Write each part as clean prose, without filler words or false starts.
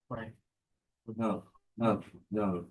Right. No, no, no.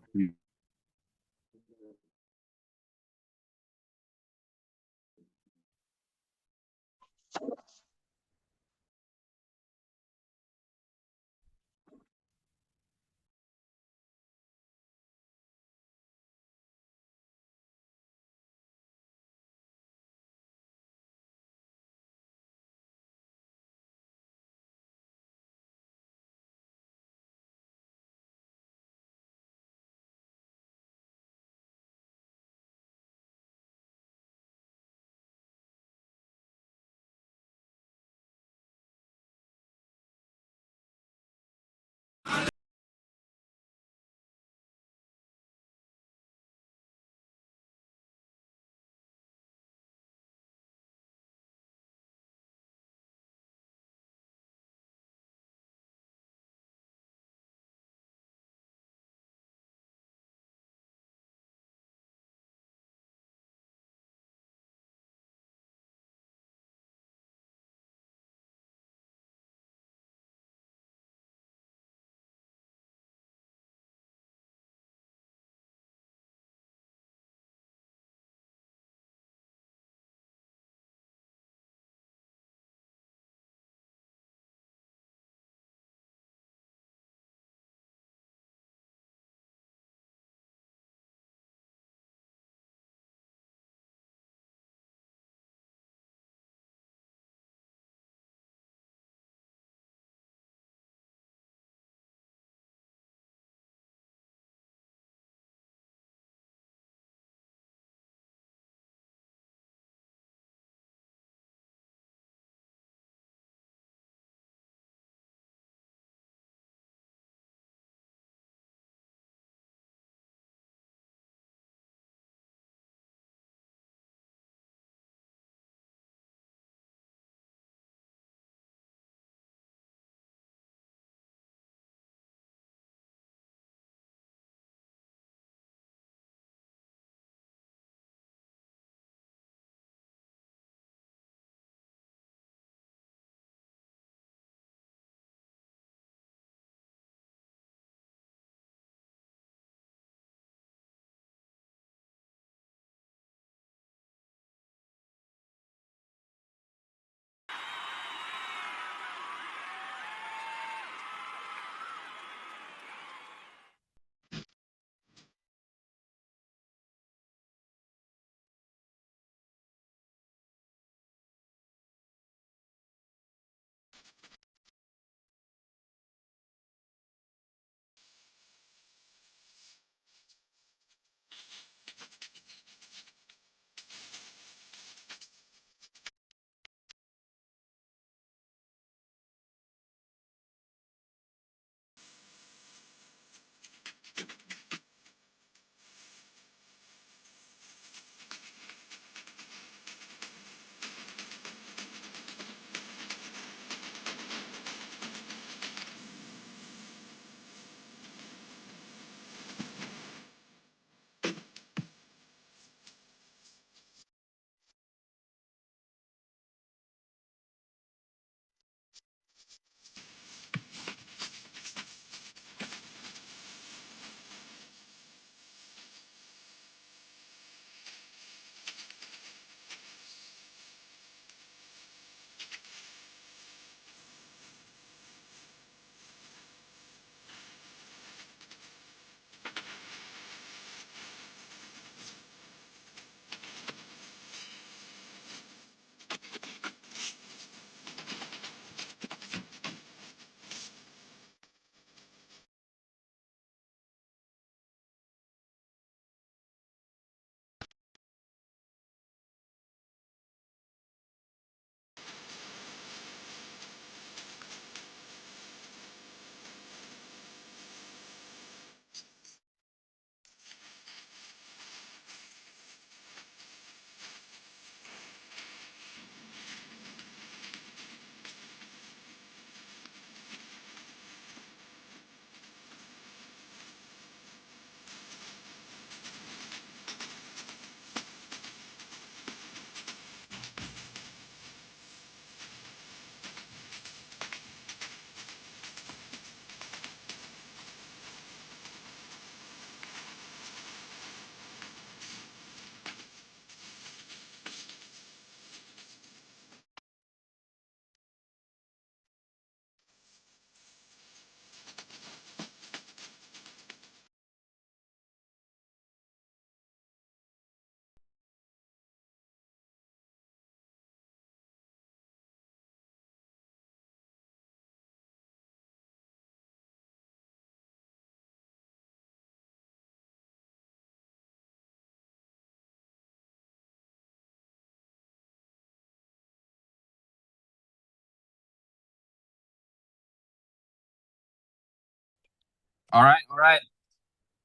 All right.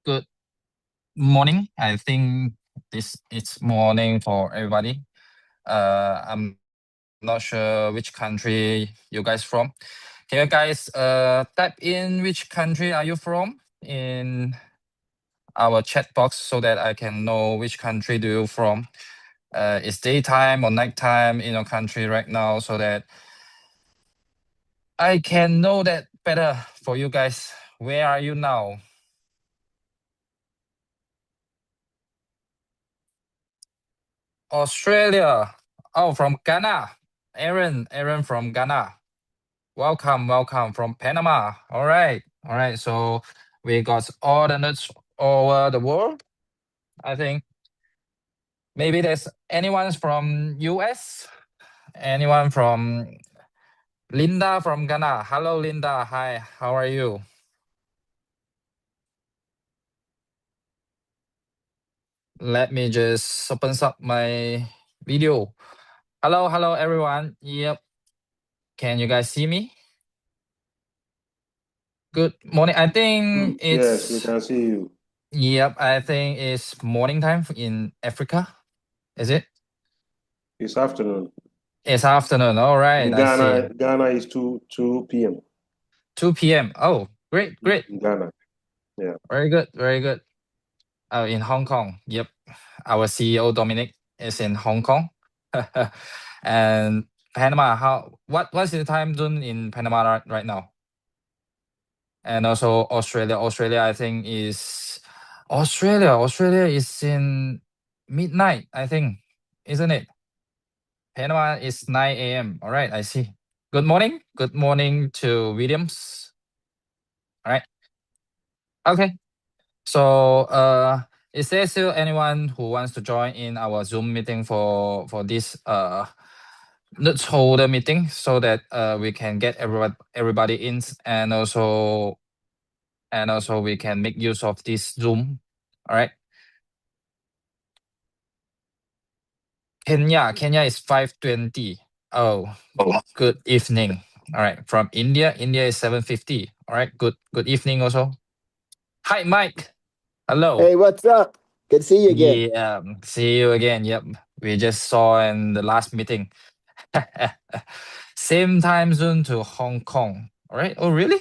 Good morning. I think this it's morning for everybody. I'm not sure which country you guys from. Can you guys type in which country are you from in our chat box so that I can know which country do you from? It's daytime or nighttime in your country right now so that I can know that better for you guys. Where are you now? Australia. Oh, from Ghana. Aaron from Ghana. Welcome from Panama. All right. So we got all the nuts all over the world. I think maybe there's anyone from US, anyone from Linda from Ghana. Hello, Linda. Hi, how are you? Let me just open up my video. Hello, everyone. Yep. Can you guys see me? Good morning. I think Yes, we it's can see you. Yep, I think it's morning time in Africa. Is it? It's afternoon. It's afternoon. All right, In I see. Ghana is 2 p.m. 2 p.m. Oh, great. in Ghana. Yeah. Very good. In Hong Kong. Yep. Our CEO Dominic is in Hong Kong. And Panama, what's the time zone in Panama right now? And also Australia. Australia, I think is Australia is in midnight, I think, isn't it? Panama is 9 a.m. All right, I see. Good morning. Good morning to Williams. All right. Okay. So is there still anyone who wants to join in our Zoom meeting for this let's hold a meeting so that we can get everybody in and also we can make use of this Zoom. All right. Kenya is 5:20. Oh, good evening. All right. From India is 7:50. All right. Good evening also. Hi, Mike. Hello. Hey, what's up? Good to see you again. Yeah, see you again. Yep. We just saw in the last meeting. Same time zone to Hong Kong. All right. Oh, really?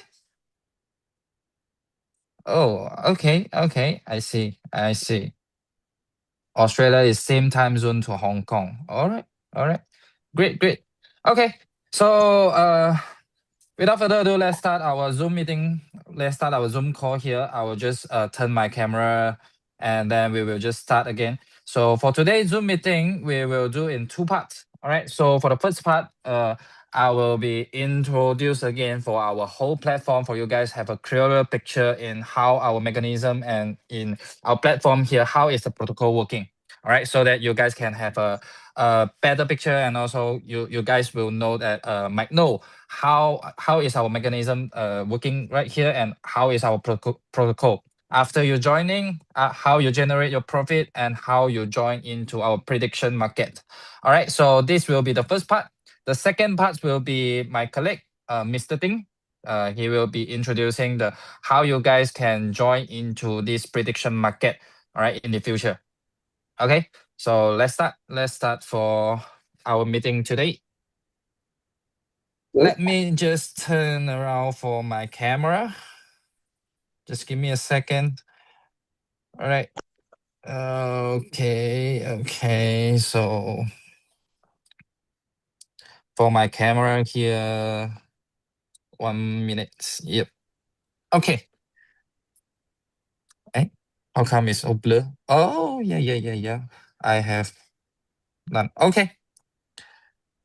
Oh, okay. I see. Australia is same time zone to Hong Kong. All right. Great. Okay. So without further ado, let's start our Zoom meeting. Let's start our Zoom call here. I will just turn my camera and then we will just start again. So for today's Zoom meeting, we will do in two parts. All right. So for the first part, I will be introduced again for our whole platform for you guys have a clearer picture in how our mechanism and in our platform here, how is the protocol working. All right. So that you guys can have a better picture and also you guys will know that might know how is our mechanism working right here and how is our protocol after you joining, how you generate your profit and how you join into our prediction market. All right, so this will be the first part. The second part will be my colleague, Mr. Ding. He will be introducing the how you guys can join into this prediction market, all right, in the future. Okay, so let's start for our meeting today. Let me just turn around for my camera. Just give me a second. All right. Okay. So for my camera here, 1 minute. Yep. Okay. Eh? How come it's so blur? Oh, yeah. I have done. Okay.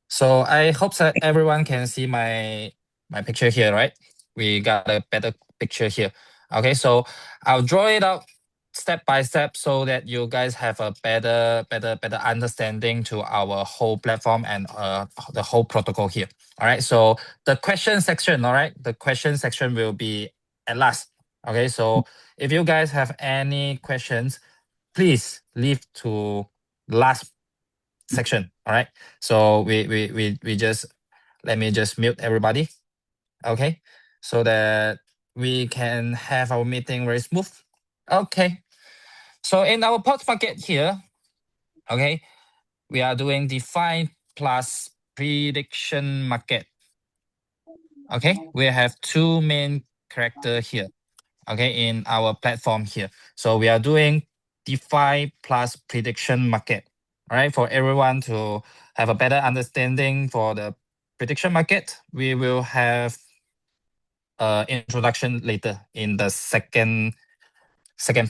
So I hope that everyone can see my picture here, right? We got a better picture here. Okay, so I'll draw it out step by step so that you guys have a better understanding to our whole platform and the whole protocol here. All right, so the question section, all right, the question section will be at last. Okay, so if you guys have any questions, please leave to last section. All right. So we just let me just mute everybody. Okay. So that we can have our meeting very smooth. Okay. So in our pot market here, okay, we are doing DeFi plus prediction market. Okay, we have two main character here, okay, in our platform here. So we are doing DeFi plus prediction market, all right? For everyone to have a better understanding for the prediction market, we will have introduction later in the second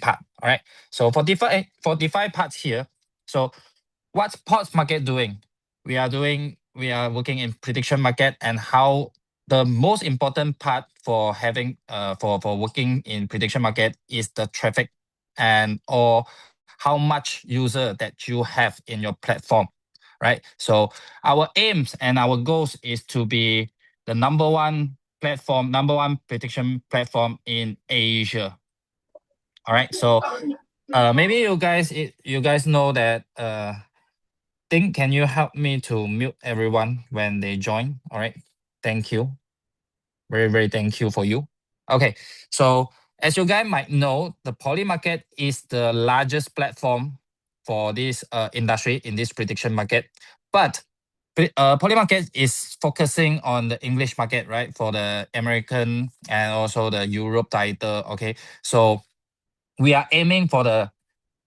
part, all right? So for DeFi part here, so what's pot market doing? We are working in prediction market, and how the most important part for having for working in prediction market is the traffic and or how much user that you have in your platform, right? So our aims and our goals is to be the number one prediction platform in Asia. All right. So maybe you guys know that Think, can you help me to mute everyone when they join? All right. Thank you. Very, very thank you for you. Okay. So as you guys might know, the Poly market is the largest platform for this industry in this prediction market. But Poly market is focusing on the English market, right? For the American and also the Europe title. Okay. So we are aiming for the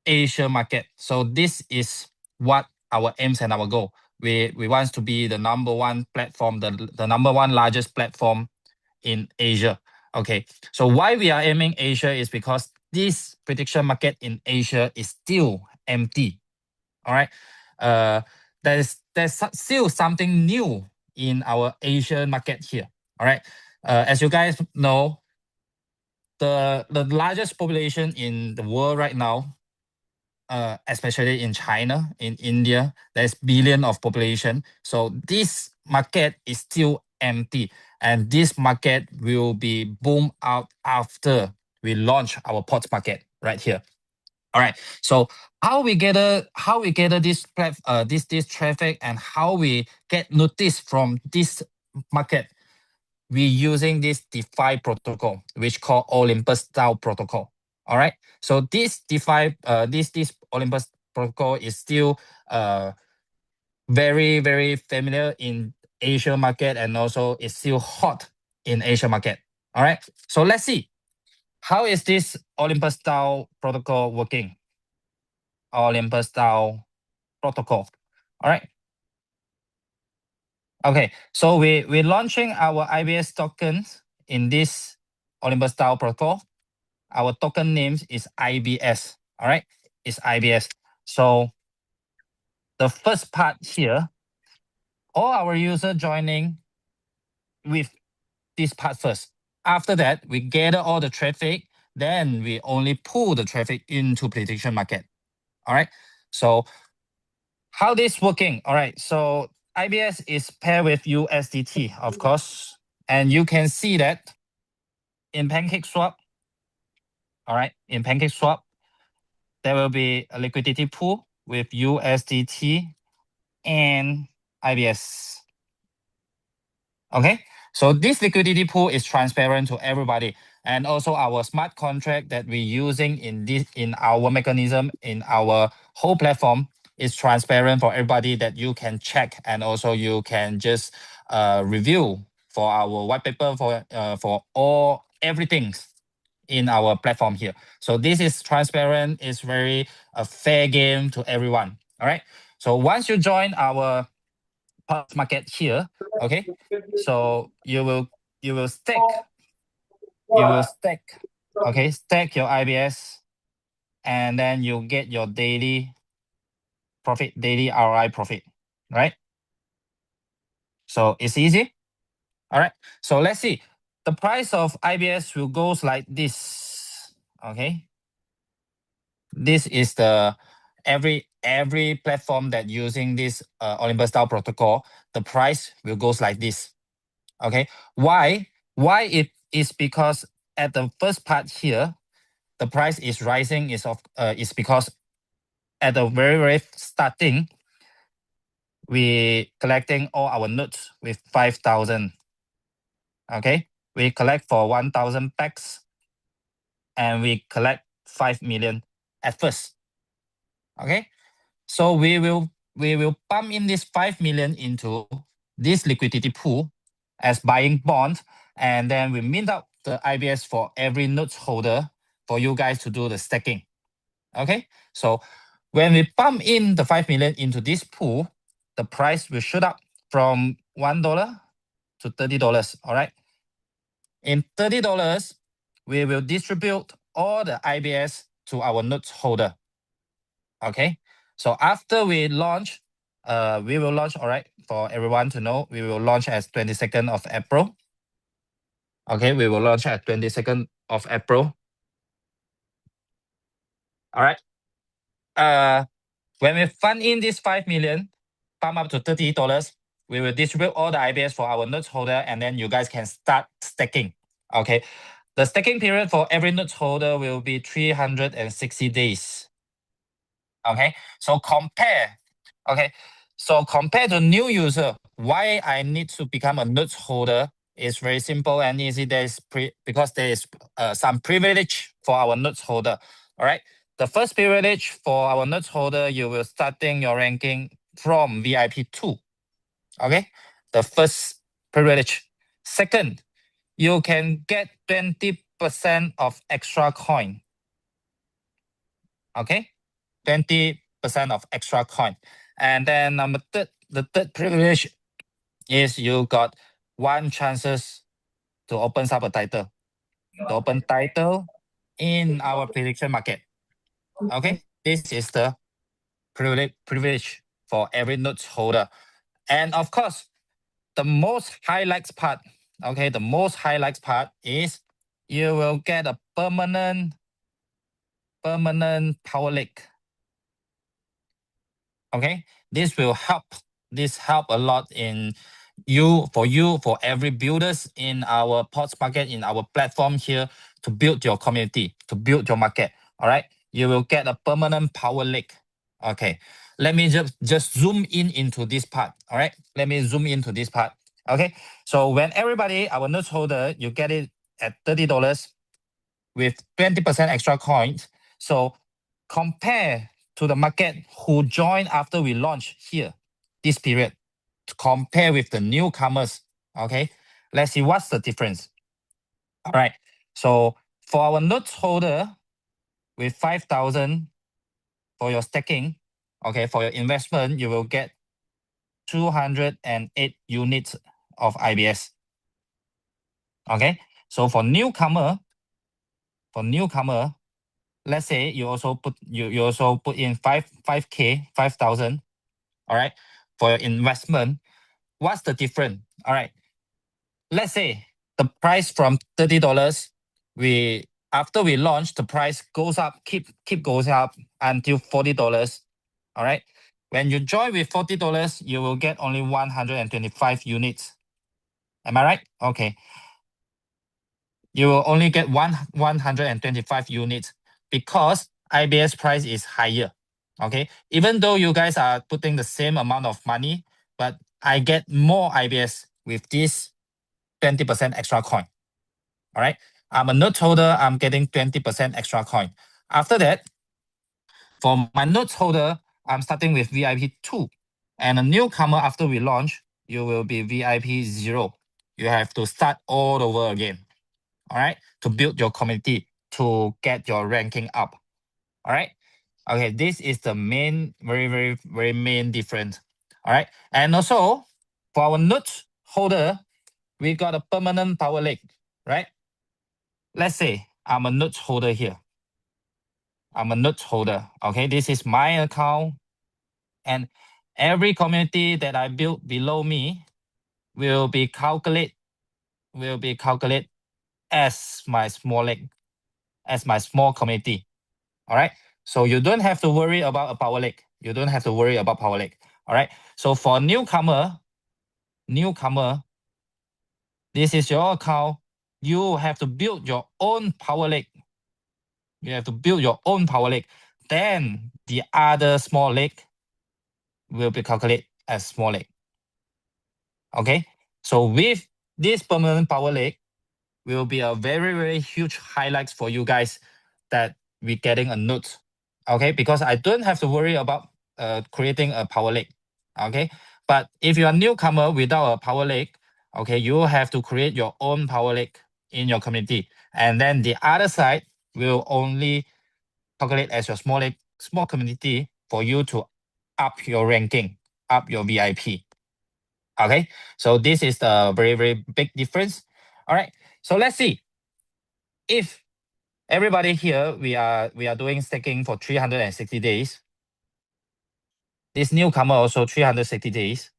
Asia market. So this is what our aims and our goal. We want to be the number one platform, the number one largest platform in Asia. Okay. So why we are aiming Asia is because this prediction market in Asia is still empty. All right. There's still something new in our Asian market here. All right. As you guys know, the largest population in the world right now, especially in China, in India, there's billion of population. So this market is still empty, and this market will be boom out after we launch our pot market right here. All right. So how we gather this traffic, and how we get noticed from this market, we using this DeFi protocol, which called Olympus style protocol. All right. So this DeFi, this Olympus protocol is still very, very familiar in Asia market, and also it's still hot in Asia market. All right. So let's see, how is this Olympus style protocol working? Olympus style protocol. All right. Okay, so we're launching our IBS tokens in this Olympus style protocol. Our token name is IBS. All right, it's IBS. So the first part here, all our user joining with this part first. After that, we gather all the traffic. Then we only pull the traffic into prediction market. All right. So how this working? All right. So IBS is paired with USDT, of course, and you can see that in PancakeSwap. All right, in PancakeSwap, there will be a liquidity pool with USDT and IBS. Okay, so this liquidity pool is transparent to everybody, and also our smart contract that we're using in our mechanism, in our whole platform, is transparent for everybody, that you can check, and also you can just review for our white paper for all everything in our platform here. So this is transparent, it's very a fair game to everyone. All right. So once you join our pot market here, okay, so you will stake, okay, stake your IBS, and then you get your daily profit, daily ROI profit, right? So it's easy. All right. So let's see. The price of IBS will goes like this. Okay. This is the every platform that using this Olympus style protocol, the price will goes like this. Okay. Why it is because at the first part here, the price is rising is because at the very, very starting, we collecting all our notes with 5,000. Okay, we collect for 1,000 packs, and we collect 5 million at first. Okay, so we will pump in this 5 million into this liquidity pool as buying bond, and then we mint out the IBS for every notes holder for you guys to do the stacking. Okay, so when we pump in the 5 million into this pool, the price will shoot up from $1 to $30. All right, in $30, we will distribute all the IBS to our notes holder. Okay, so after we launch, we will launch, all right, for everyone to know, we will launch as 22nd of April. Okay, we will launch at 22nd of April. All right. When we fund in this 5 million, pump up to $30, we will distribute all the IBS for our notes holder, and then you guys can start staking. Okay, the staking period for every notes holder will be 360 days. Okay, so compare. Okay, so compared to new user, why I need to become a notes holder is very simple and easy. Because there is some privilege for our notes holder. All right, the first privilege for our notes holder, you will starting your ranking from VIP 2. Okay, the first privilege. Second, you can get 20% of extra coin. Okay, 20% of extra coin. And then the third privilege is you got 1 chances to open up a title. To open title in our prediction market. Okay, this is the privilege for every notes holder. And of course, the most highlights part, okay, the most highlights part is you will get a permanent power lake. Okay, this will help. This help a lot in for every builders in our POTS market, in our platform here, to build your community, to build your market. All right, you will get a permanent power lake. Okay, let me just zoom in into this part. All right, let me zoom into this part. Okay, so when everybody, our notes holder, you get it at $30 with 20% extra coins. So compare to the market who joined after we launch here, this period, to compare with the newcomers. Okay, let's see what's the difference. All right, so for our notes holder with 5,000 for your staking, okay, for your investment, you will get 208 units of IBS. Okay, so for newcomer, let's say you also put in 5K, 5,000. All right, for your investment. What's the difference? All right, let's say the price from $30, after we launch, the price goes up, keep goes up until $40. All right, when you join with $40, you will get only 125 units. Am I right? Okay, you will only get 125 units because IBS price is higher. Okay, even though you guys are putting the same amount of money, but I get more IBS with this 20% extra coin. All right, I'm a note holder, I'm getting 20% extra coin. After that, for my notes holder, I'm starting with VIP 2. And a newcomer after we launch, you will be VIP 0. You have to start all over again. All right, to build your community, to get your ranking up. All right, okay, this is the main, very main difference. All right, and also for our notes holder, we got a permanent power lake, right? Let's say I'm a notes holder here. I'm a notes holder. Okay, this is my account, and every community that I built below me will be calculated as my small lake, as my small community. All right, so you don't have to worry about a power lake. You don't have to worry about power lake. All right, so for newcomer, this is your account. You have to build your own power lake. You have to build your own power lake. Then the other small lake will be calculated as small lake. Okay, so with this permanent power lake, will be a very, very huge highlight for you guys that we're getting a note. Okay, because I don't have to worry about creating a power lake. Okay, but if you're a newcomer without a power lake, okay, you have to create your own power lake in your community. And then the other side will only calculate as your small community for you to up your ranking, up your VIP. Okay, so this is the very, very big difference. All right, so let's see if everybody here we are doing staking for 360 days. This newcomer also 360 days.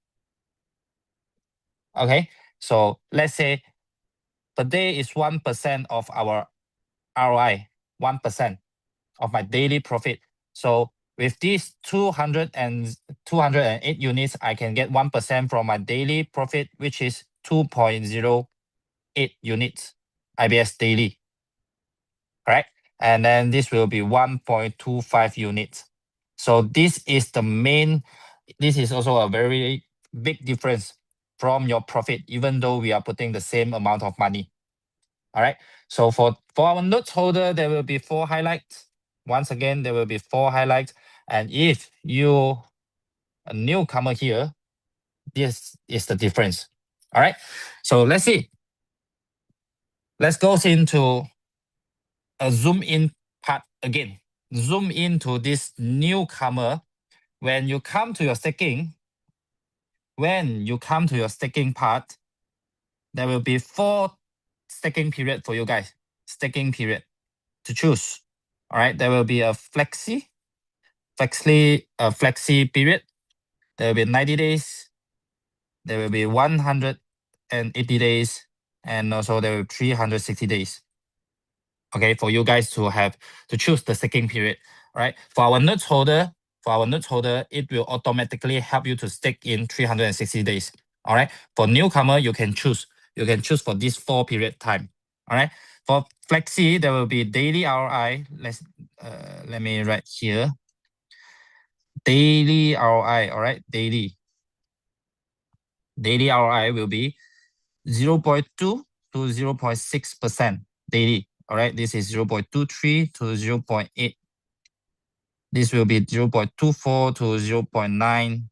Okay, so let's say per day is 1% of our ROI, 1% of my daily profit. So with these 208 units, I can get 1% from my daily profit, which is 2.08 units IBS daily. Correct? And then this will be 1.25 units. So this is the main, this is also a very big difference from your profit, even though we are putting the same amount of money. All right. So for our notes holder, there will be 4 highlights. Once again, there will be 4 highlights. And if you a newcomer here, this is the difference. All right. So let's see. Let's go into a zoom in part again. Zoom into this newcomer. When you come to your staking, part, there will be 4 staking period for you guys. Staking period to choose. All right, there will be a flexi period. There will be 90 days. There will be 180 days, and also there will be 360 days. Okay, for you guys to have to choose the staking period. All right, for our notes holder, it will automatically help you to stake in 360 days. All right, for newcomer, you can choose for this 4 period time. All right, for flexi, there will be daily ROI. Let me write here. Daily ROI. All right, daily ROI will be 0.2 to 0.6% daily. All right, this is 0.23 to 0.8. This will be 0.24 to 0.9,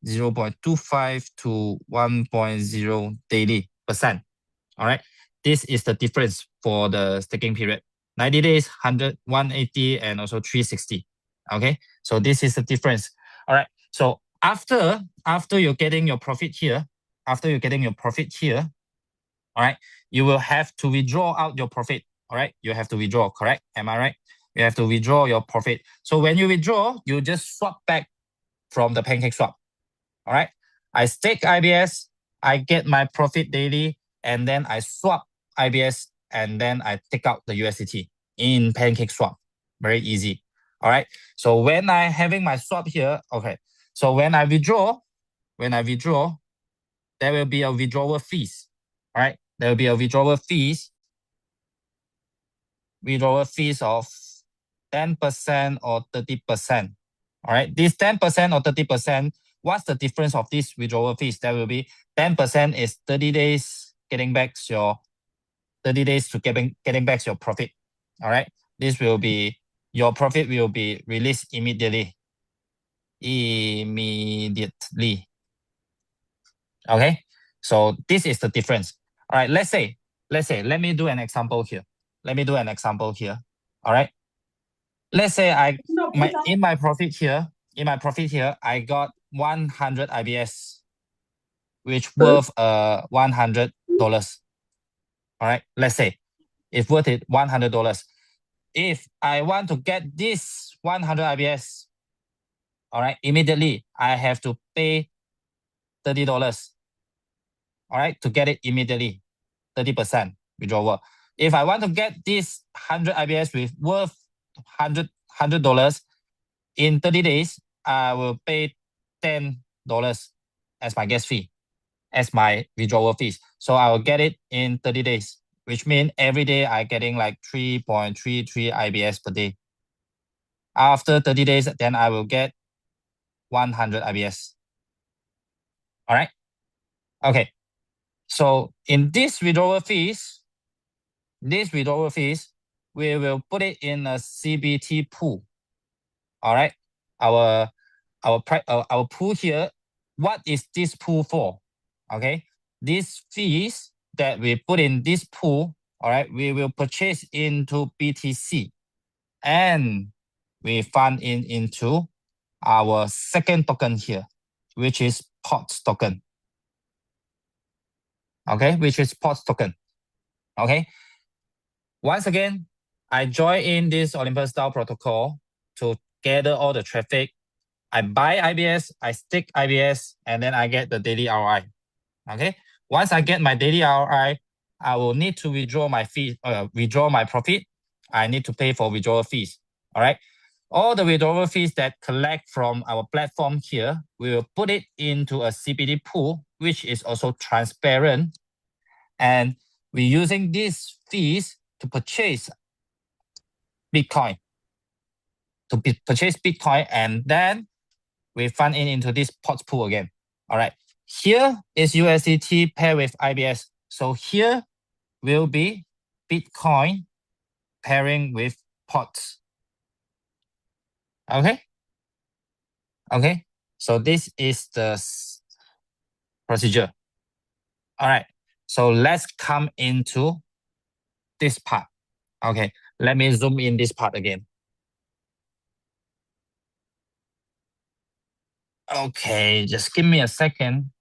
0.25 to 1.0 daily percent. All right, this is the difference for the staking period. 90 days, 100, 180, and also 360. Okay, so this is the difference. All right, so after you're getting your profit here, all right, you will have to withdraw out your profit. All right, you have to withdraw, correct? Am I right? You have to withdraw your profit. So when you withdraw, you just swap back from the Pancake Swap. All right, I stake IBS, I get my profit daily, and then I swap IBS, and then I take out the USDT in Pancake Swap. Very easy. All right, so when I having my swap here, okay, so when I withdraw, there will be a withdrawal fees. All right, there will be a withdrawal fees of 10% or 30%. All right, this 10% or 30%, what's the difference of these withdrawal fees? There will be 10% is 30 days getting back your 30 days to getting back your profit. All right, this will be your profit will be released immediately. Okay, so this is the difference. All right, let's say, let me do an example here. All right, let's say in my profit here, I got 100 IBS, which worth $100. All right, let's say it's worth it $100. If I want to get this 100 IBS, all right, immediately I have to pay $30. All right, to get it immediately, 30% withdrawal. If I want to get this 100 IBS with worth $100 in 30 days, I will pay $10 as my gas fee, as my withdrawal fees. So I will get it in 30 days, which means every day I getting like 3.33 IBS per day. After 30 days, then I will get 100 IBS. All right. Okay. So in this withdrawal fees, we will put it in a CBT pool. All right, our pool here. What is this pool for? Okay, these fees that we put in this pool, all right, we will purchase into BTC, and we fund into our second token here, which is POTS token. Okay, which is POTS token. Okay. Once again, I join in this Olympus DAO protocol to gather all the traffic. I buy IBS, I stake IBS, and then I get the daily ROI. Okay. Once I get my daily ROI, I will need to withdraw my fee, withdraw my profit. I need to pay for withdrawal fees. All right. All the withdrawal fees that collect from our platform here, we will put it into a CBD pool, which is also transparent. And we're using these fees to purchase Bitcoin, and then we fund it into this POTS pool again. All right. Here is USDT paired with IBS. So here will be Bitcoin pairing with POTS. Okay. Okay. So this is the procedure. All right. So let's come into this part. Okay. Let me zoom in this part again. Okay, just give me a second.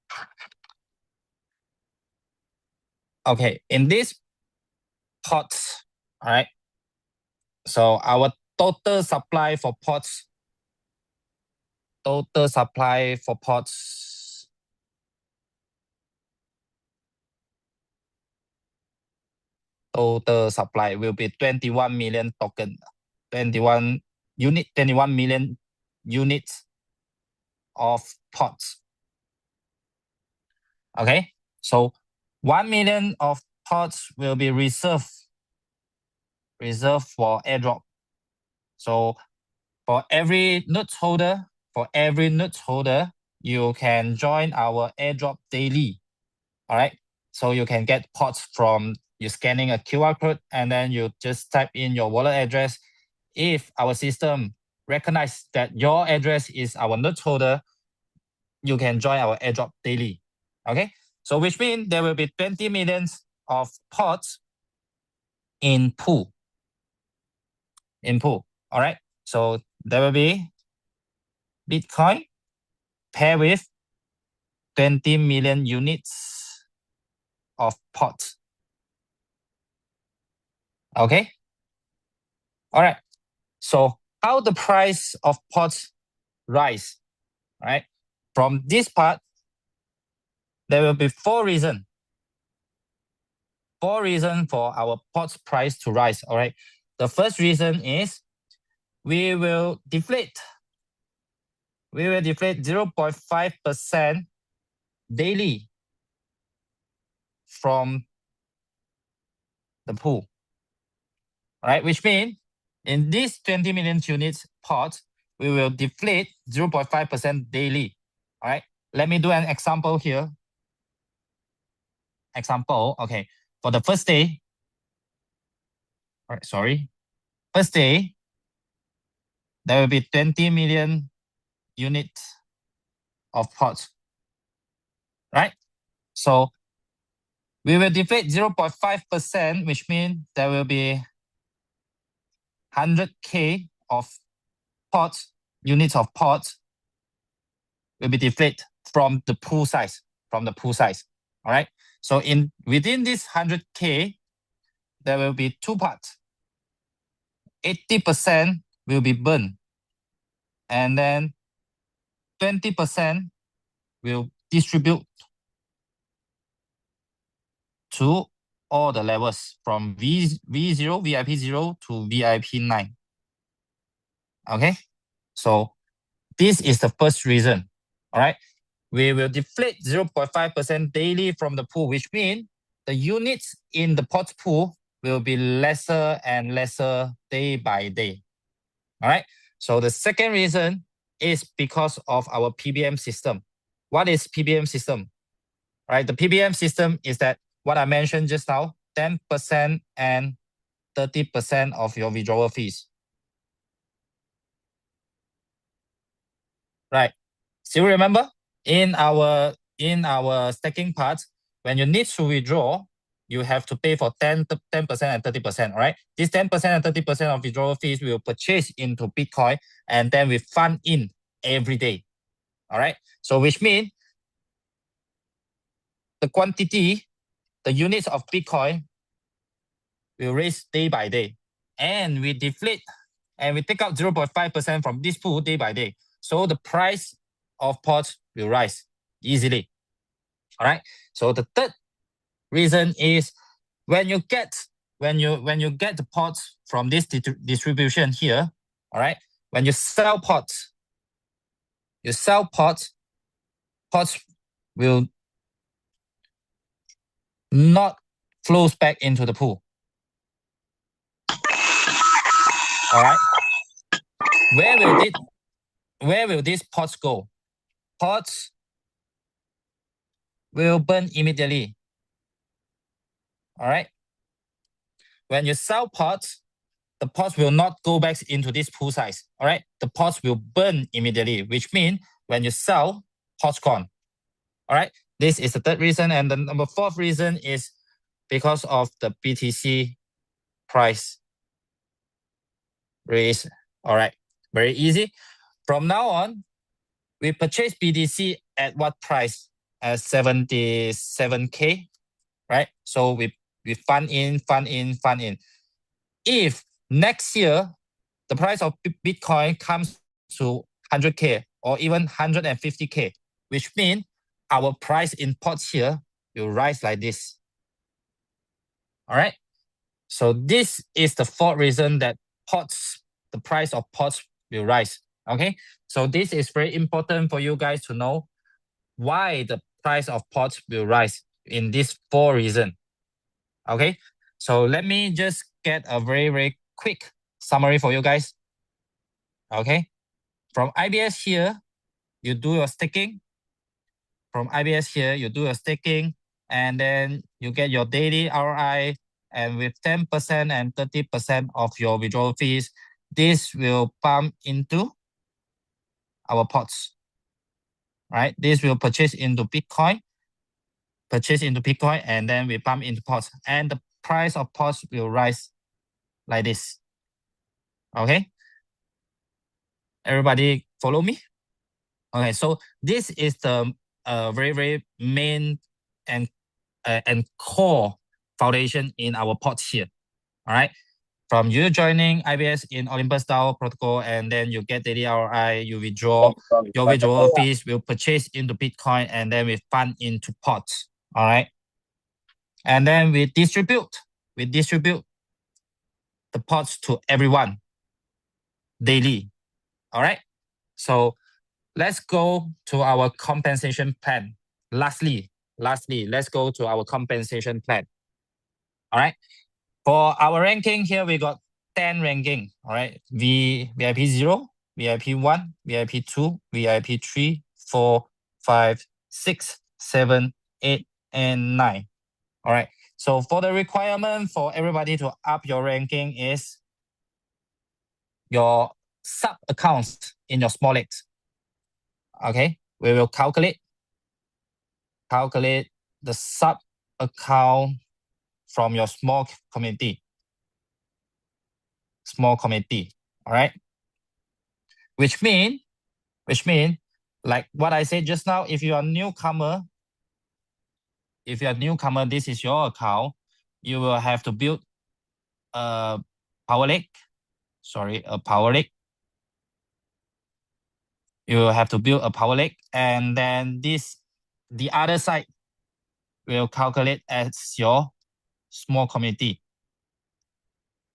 Okay, in this POTS, all right. So our total supply for POTS, total supply will be 21 million token, 21 million units of POTS. Okay, so 1 million of POTS will be reserved for airdrop. So for every notes holder, you can join our airdrop daily. All right. So you can get POTS from you scanning a QR code, and then you just type in your wallet address. If our system recognizes that your address is our notes holder, you can join our airdrop daily. Okay. So which means there will be 20 millions of POTS in pool. All right. So there will be Bitcoin paired with 20 million units of POTS. Okay. All right. So how the price of POTS rise, right? From this part, there will be four reasons. For our POTS price to rise. All right. The first reason is we will deflate 0.5% daily from the pool. All right, which means in these 20 million units POTS, we will deflate 0.5% daily. All right, let me do an example here. Okay, for the first day, all right, first day, there will be 20 million units of POTS, right? So we will deflate 0.5%, which means there will be 100K of POTS, units of POTS will be deflated from the pool size, All right. So within this 100K, there will be two parts. 80% will be burned, and then 20% will distribute to all the levels from V0, VIP 0 to VIP 9. Okay. So this is the first reason. All right. We will deflate 0.5% daily from the pool, which means the units in the POTS pool will be lesser and lesser day by day. All right. So the second reason is because of our PBM system. What is PBM system? All right, the PBM system is that what I mentioned just now, 10% and 30% of your withdrawal fees. Right. Still remember in our stacking part, when you need to withdraw, you have to pay for 10% and 30%, right? This 10% and 30% of withdrawal fees will purchase into Bitcoin and then we fund in every day. All right. So which means the quantity, the units of Bitcoin will raise day by day. And we deflate and we take out 0.5% from this pool day by day. So the price of pot will rise easily. All right. So the third reason is when you get the pots from this distribution here, all right, when you sell pots, pots will not flows back into the pool. All right. Where will these pots go? Pots will burn immediately. All right. When you sell pots, the pots will not go back into this pool size. All right. The pots will burn immediately, which means when you sell, pots gone. All right. This is the third reason. And the number fourth reason is because of the BTC price raise. All right. Very easy. From now on, we purchase BTC at what price? At 77K, right? So we fund in. If next year the price of Bitcoin comes to 100K or even 150K, which means our price in pots here will rise like this. All right. So this is the fourth reason that the price of pots will rise. Okay. So this is very important for you guys to know why the price of pots will rise in these four reasons. Okay. So let me just get a very, very quick summary for you guys. Okay. From IBS here, you do your staking. From IBS here, you do your staking, and then you get your daily ROI, and with 10% and 30% of your withdrawal fees, this will pump into our pots. Right? This will purchase into Bitcoin, and then we pump into pots, and the price of pots will rise like this. Okay. Everybody follow me? Okay, so this is the very, very main and core foundation in our pot here. All right. From you joining IBS in Olympus DAO protocol, and then you get daily ROI, you withdraw, your withdrawal fees will purchase into Bitcoin, and then we fund into pots. All right. And then we distribute the pots to everyone daily. All right. So let's go to our compensation plan. Lastly, let's go to our compensation plan. All right. For our ranking here, we got 10 ranking. All right. VIP 0, VIP 1, VIP 2, VIP 3, 4, 5, 6, 7, 8, and 9. All right. So for the requirement for everybody to up your ranking is your sub accounts in your small legs. Okay. We will calculate the sub account from your small community. All right. Which mean, like what I said just now, if you are a newcomer, this is your account, you will have to build a power lake. You will have to build a power lake, and then the other side will calculate as your small community.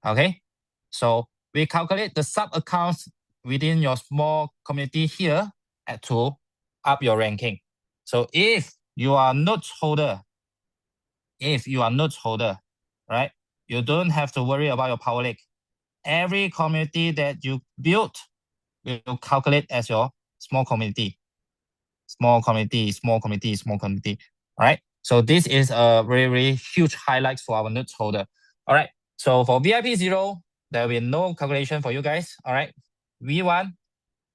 Okay, so we calculate the sub accounts within your small community here to up your ranking. So if you are note holder, right, you don't have to worry about your power lake. Every community that you build will calculate as your small community. All right. So this is a very, very huge highlight for our notes holder. All right. So for VIP 0, there will be no calculation for you guys. All right. V1,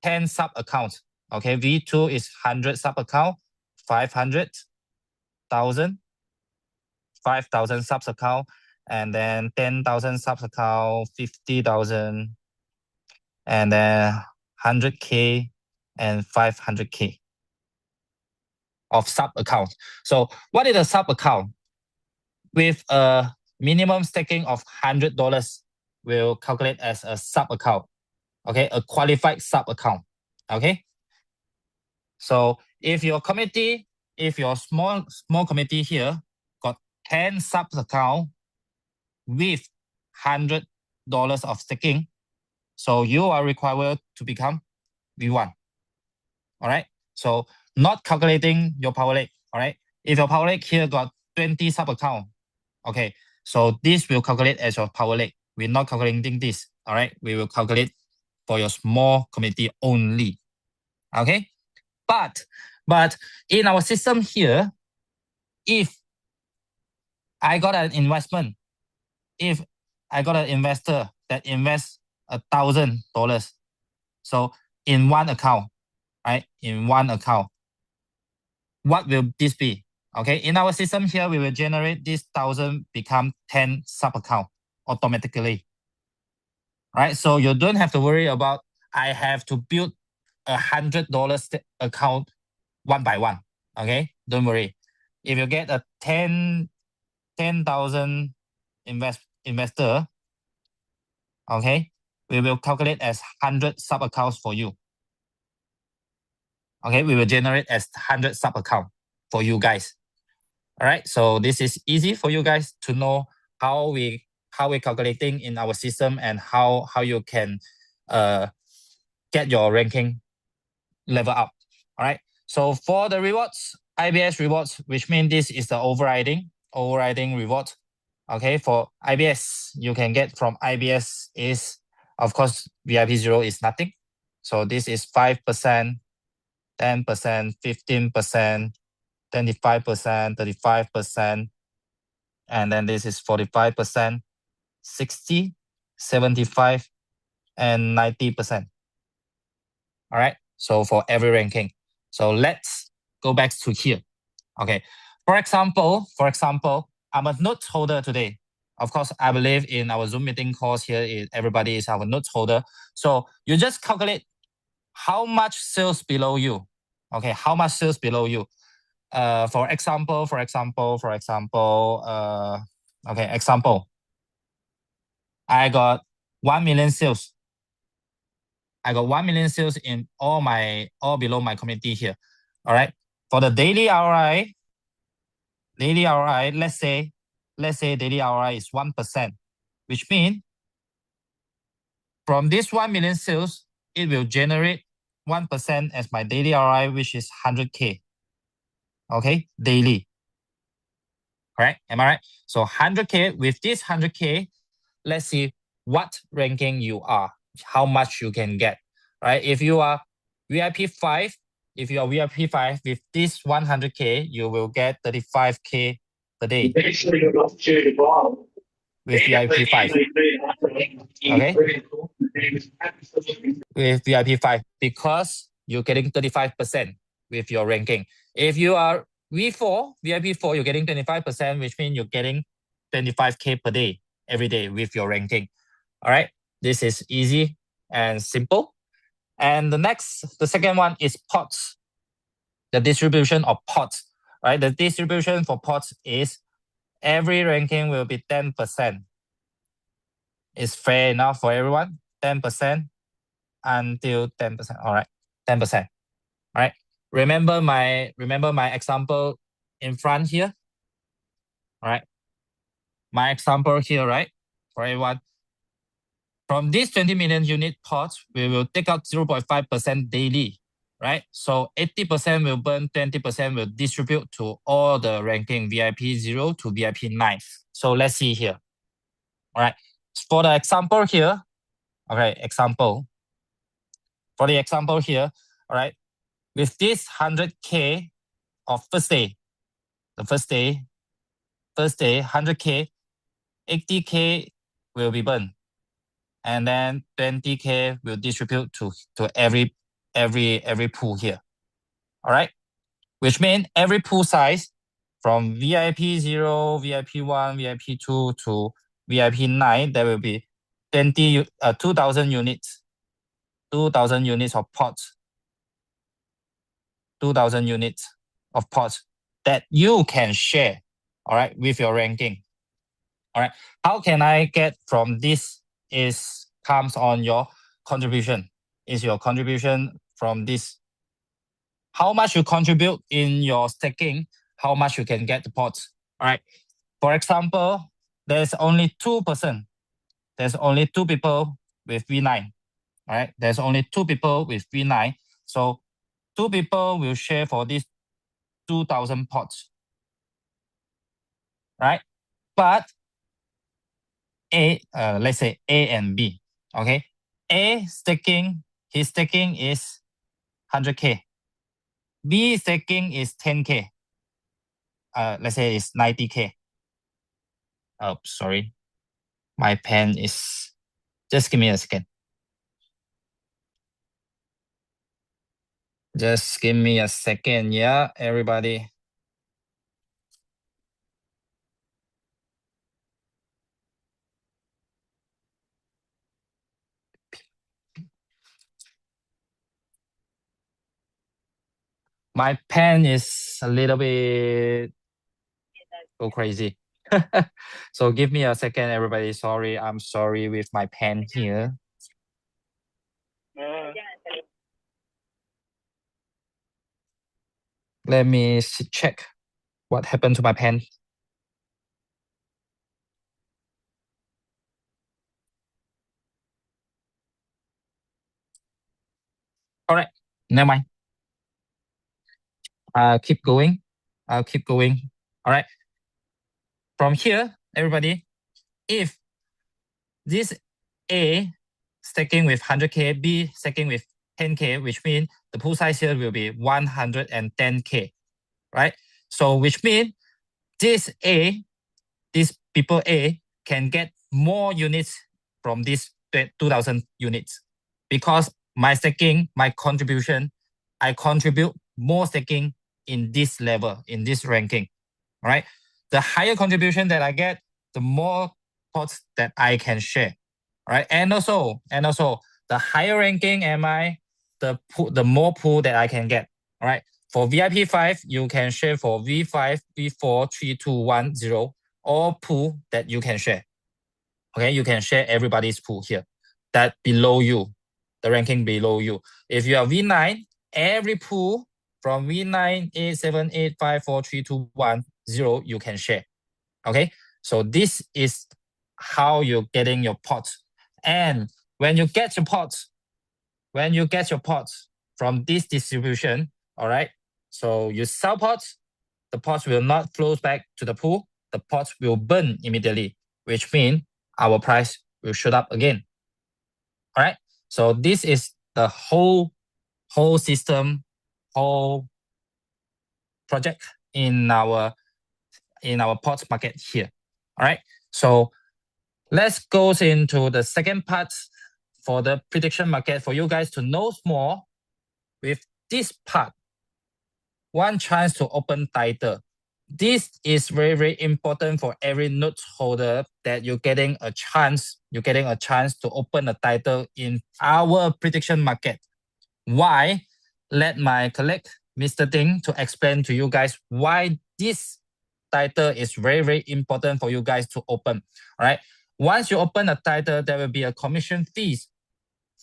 10 sub accounts. Okay. V2 is 100 sub account, 500,000, 5,000 subs account, and then 10,000 subs account, 50,000, and then 100K and 500K of sub account. So what is a sub account? With a minimum staking of $100, will calculate as a sub account. Okay, a qualified sub account. Okay. So if your committee, if your small committee here got 10 subs account with $100 of staking, so you are required to become V1. All right. So not calculating your power lake. All right. If your power lake here got 20 sub account, okay, so this will calculate as your power lake. We're not calculating this. All right. We will calculate for your small committee only. Okay. But in our system here, if I got an investment, if I got an investor that invests $1,000, so in one account, right? In one account, what will this be? Okay, in our system here, we will generate this 1,000 become 10 sub account automatically. Right? So you don't have to worry about I have to build $100 account one by one. Okay, don't worry. If you get a 10,000 investor, okay, we will calculate as 100 sub accounts for you. Okay, we will generate as 100 sub account for you guys. All right, so this is easy for you guys to know how we're calculating in our system and how you can get your ranking level up. All right, so for the rewards, IBS rewards, which means this is the overriding reward. Okay, for IBS, you can get from IBS is, of course, VIP 0 is nothing. So this is 5%, 10%, 15%, 25%, 35%, and then this is 45%, 60, 75, and 90%. All right, so for every ranking. So let's go back to here. Okay, for example, I'm a notes holder today. Of course, I believe in our Zoom meeting course here, everybody is our notes holder. So you just calculate how much sales below you. Okay, how much sales below you. For example, I got 1 million sales. I got 1 million sales in all below my community here. All right. For the daily ROI, let's say daily ROI is 1%, which means from this 1 million sales, it will generate 1% as my daily ROI, which is 100K. Okay, daily. Correct? Am I right? So 100K, with this 100K, let's see what ranking you are, how much you can get. Right? If you are VIP 5, with this 100K, you will get 35K per day. With VIP 5. Okay? With VIP 5, because you're getting 35% with your ranking. If you are V4, VIP 4, you're getting 25%, which means you're getting 25K per day, every day with your ranking. All right, this is easy and simple. And the second one is pots. The distribution of pots, right? The distribution for pots is every ranking will be 10%. It's fair enough for everyone, 10% until 10%. All right, 10%. All right. Remember my example in front here. All right. My example here, right? For everyone. From this 20 million unit pots, we will take out 0.5% daily, right? So 80% will burn, 20% will distribute to all the ranking VIP 0 to VIP 9. So let's see here. All right. For the example here, okay, for the example here, all right, with this 100K of first day, the first day, 100K, 80K will be burned. And then 20K will distribute to every pool here. All right, which means every pool size from VIP 0, VIP 1, VIP 2 to VIP 9, there will be 2,000 units. 2,000 units of pots. 2,000 units of pots that you can share, all right, with your ranking. All right, how can I get from this comes on your contribution. Is your contribution from this. How much you contribute in your staking, how much you can get the pots. All right, for example, there's only 2%. There's only 2 people with V9. All right, there's only 2 people with V9. So 2 people will share for these 2,000 pots. Right? But let's say A and B. Okay. A staking, his staking is 100K. B staking is 10K. Let's say it's 90K. Oh, sorry. My pen is, just give me a second. Just give me a second, yeah, everybody. My pen is a little bit go crazy. So give me a second, everybody. Sorry, I'm sorry with my pen here. Let me check what happened to my pen. All right, never mind. Keep going. I'll keep going. All right. From here, everybody, if this A staking with 100K, B staking with 10K, which means the pool size here will be 110K, right? So which means this people A can get more units from this 2,000 units because my staking, my contribution, I contribute more staking in this level, in this ranking, right? The higher contribution that I get, the more pots that I can share, right? And also the higher ranking am I, the more pool that I can get, all right? For VIP 5, you can share for V5, V4, 3, 2, 1, 0, all pool that you can share. Okay, you can share everybody's pool here. That below you, the ranking below you. If you are V9, every pool from V9, 8, 7, 8, 5, 4, 3, 2, 1, 0, you can share. Okay, so this is how you're getting your pots. And when you get your pots, from this distribution, all right, so you sell pots, the pots will not flow back to the pool, the pots will burn immediately, which means our price will shoot up again. All right, so this is the whole system, whole project in our pots market here. All right, so let's go into the second part for the prediction market for you guys to know more with this part. One chance to open title. This is very, very important for every note holder that you're getting a chance to open a title in our prediction market. Why? Let my colleague, Mr. Ding, to explain to you guys why this title is very, very important for you guys to open. All right. Once you open a title, there will be a commission fees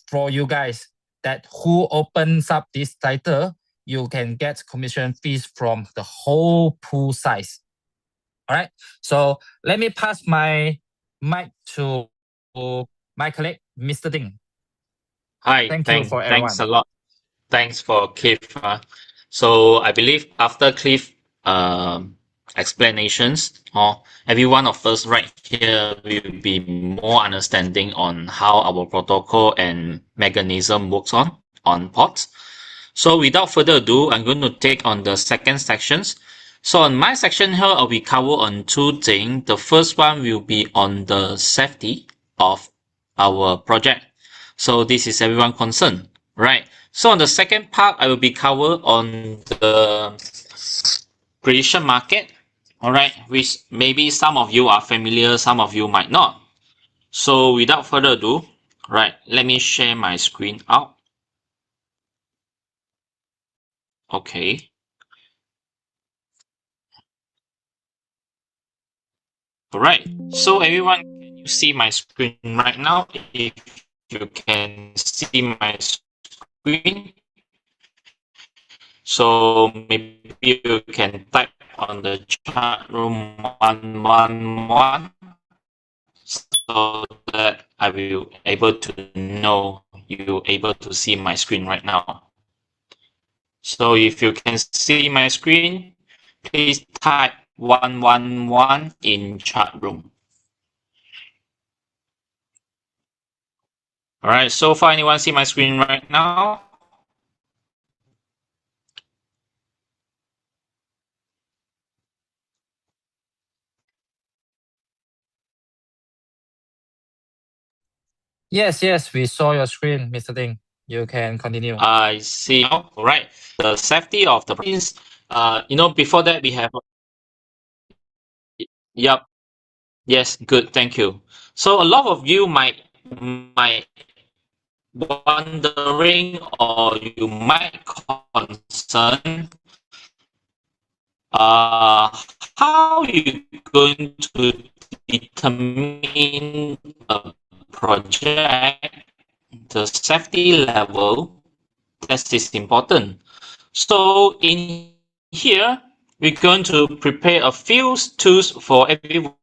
for you guys that who opens up this title, you can get commission fees from the whole pool size. All right. So let me pass my mic to my colleague, Mr. Ding. Hi, Thanks for everyone. thanks a lot. Thanks for Cliff. So I believe after Cliff explanations, every one of us right here will be more understanding on how our protocol and mechanism works on pods. So without further ado, I'm going to take on the second sections, So on my section here, I will cover on two things. The first one will be on the safety of our project. So this is everyone concerned, right? So on the second part, I will be covered on the prediction market, all right, which maybe some of you are familiar, some of you might not. So without further ado, right, let me share my screen out. Okay. Alright, so everyone, can you see my screen right now? If you can see my screen, so maybe you can type on the chat room 111 so that I will able to know you able to see my screen right now. So if you can see my screen, please type 111 in chat room. Alright, so far anyone see my screen right now? Yes, yes, we saw your screen, Mr. Ding. You can continue. I see. All right. The safety of the prints. Before that we have. Yep. Yes. Good. Thank you. So a lot of you might wondering or you might concern. How you going to determine a project the safety level? That is important. So in here, we're going to prepare a few tools for everyone.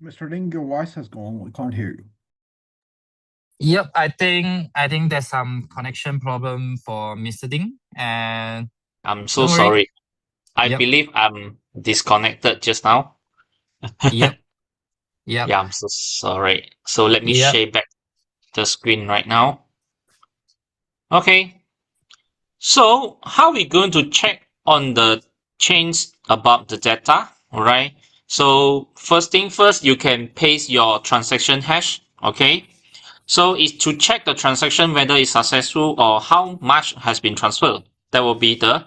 Mr. Ling, your voice has gone. We can't hear you. Yep, I think there's some connection problem for Mr. Ding, and I'm so don't worry. sorry. I Yep. believe I'm disconnected just now. Yep. Yep. Yeah, I'm so sorry. So let me Yep. share back the screen right now. Okay. So how are we going to check on the change about the data? Alright. So first thing first, you can paste your transaction hash. Okay. So it's to check the transaction whether it's successful or how much has been transferred. That will be the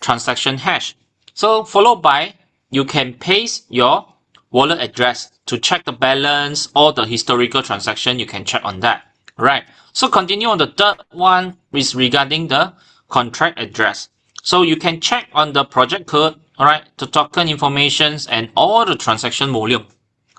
transaction hash. So followed by you can paste your wallet address to check the balance or the historical transaction. You can check on that. Right. So continue on the third one is regarding the contract address. So you can check on the project code, alright, the token informations and all the transaction volume.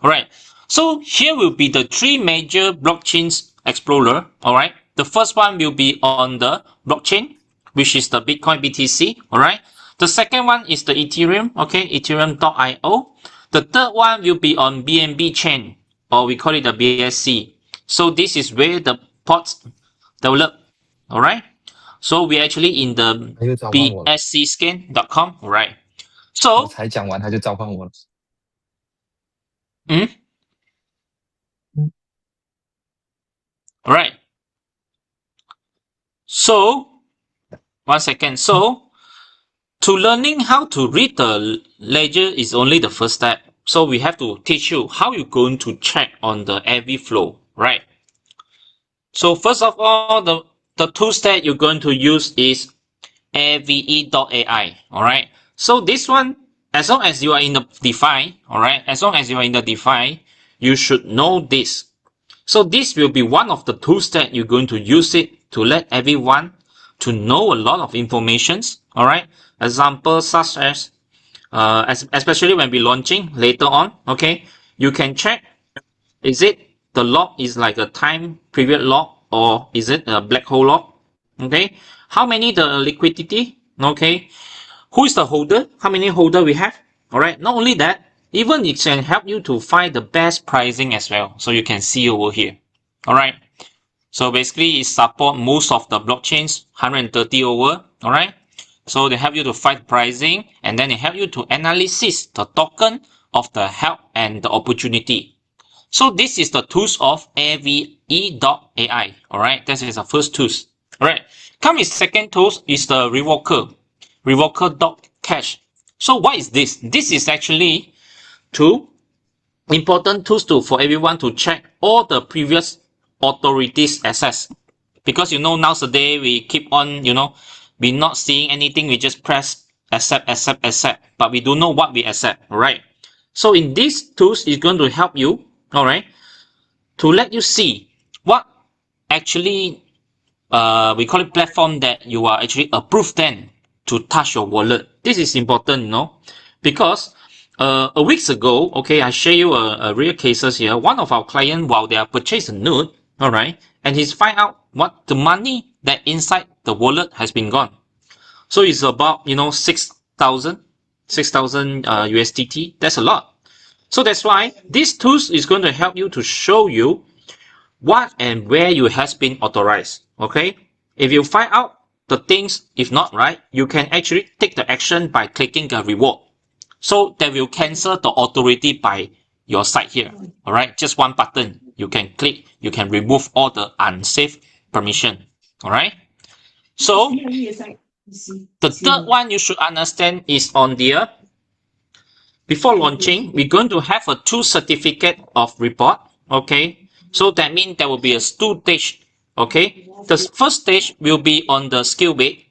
Alright. So here will be the three major blockchains explorer. Alright. The first one will be on the blockchain, which is the Bitcoin BTC. Alright. The second one is the Ethereum. Okay. Ethereum.io. The third one will be on BNB chain, or we call it the BSC. So this is where the pods develop. Alright. So we're actually in the bscscan.com. Right. So 我才讲完他就召唤我了。Alright. So, 1 second. So, to learning how to read the ledger is only the first step. So we have to teach you how you're going to check on the every flow, right? So first of all, the tools that you're going to use is AVE.ai, alright? So this one, as long as you are in the DeFi, alright? As long as you are in the DeFi, you should know this. So this will be one of the tools that you're going to use it to let everyone to know a lot of informations. All right. Examples such as, especially when we're launching later on. Okay. You can check, is it the log is like a time period log or is it a black hole lock? Okay. How many the liquidity? Okay. Who is the holder? How many holder we have? Alright. Not only that, even it can help you to find the best pricing as well. So you can see over here. Alright. So basically it support most of the blockchains, 130 over. Alright. So they help you to find pricing, and then they help you to analysis the token of the help and the opportunity. So this is the tools of AVE.ai. Alright. This is the first tools. Alright. Come with second tools is the revoker. Revoker.cash. So what is this? This is actually two important tools for everyone to check all the previous authorities access. Because nowadays we keep on, we not seeing anything, we just press accept, but we don't know what we accept, right? So in these tools is going to help you, alright, to let you see what actually we call it platform that you are actually approved then to touch your wallet. This is important, because a weeks ago, okay, I share you a real cases here. One of our client, while they are purchased a node, alright, and he's find out what the money that inside the wallet has been gone. So it's about 6,000 USDT. That's a lot. So that's why this tools is going to help you to show you what and where you has been authorized. Okay, if you find out the things, if not right, you can actually take the action by clicking the reward. So that will cancel the authority by your side here. Alright, just one button. You can click, you can remove all the unsafe permission. Alright. So the third one you should understand is on the before launching, we're going to have a 2 certificate of report. Okay. So that means there will be a 2 stage. Okay. The first stage will be on the skill base.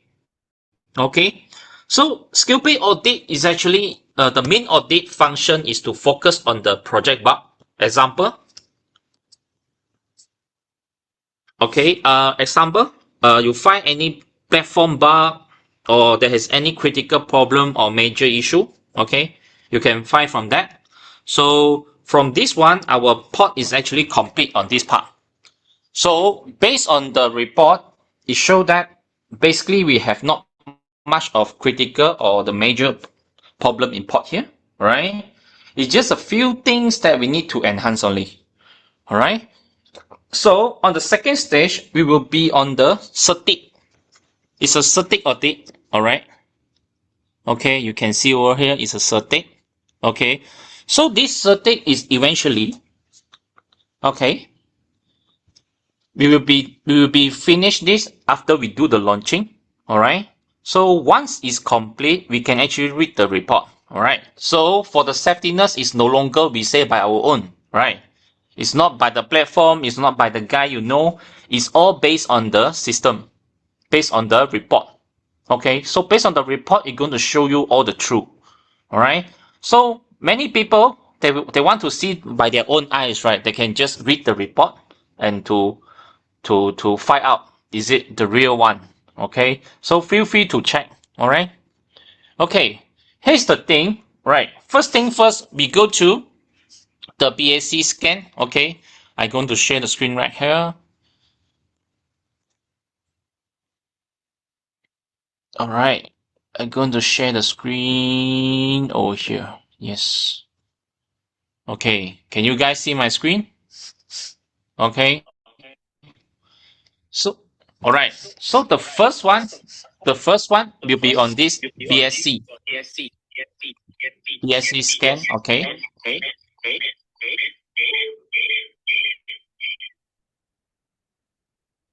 Okay. So skill base audit is actually the main audit function is to focus on the project bug. Example. Okay. Example. You find any platform bug or there is any critical problem or major issue. Okay. You can find from that. So from this one, our pod is actually complete on this part. So based on the report, it shows that basically we have not much of critical or the major problem in pod here, right? It's just a few things that we need to enhance only, all right? So on the second stage, we will be on the static. It's a static audit, all right? Okay, you can see over here is a static. Okay, so this static is eventually, okay, we will be finish this after we do the launching, all right? So once it's complete, we can actually read the report. All right. So for the safetiness, it's no longer we say by our own, right? It's not by the platform. It's not by the guy It's all based on the system, based on the report. Okay. So based on the report, it's going to show you all the truth. All right. So many people they want to see by their own eyes, right? They can just read the report and to find out is it the real one. Okay, so feel free to check. All right. Okay, here's the thing. Right. First thing first, we go to the BAC scan. Okay, I'm going to share the screen right here. All right, I'm going to share the screen over here. Yes. Okay, can you guys see my screen? Okay. So, all right. So the first one will be on this BSC scan. Okay.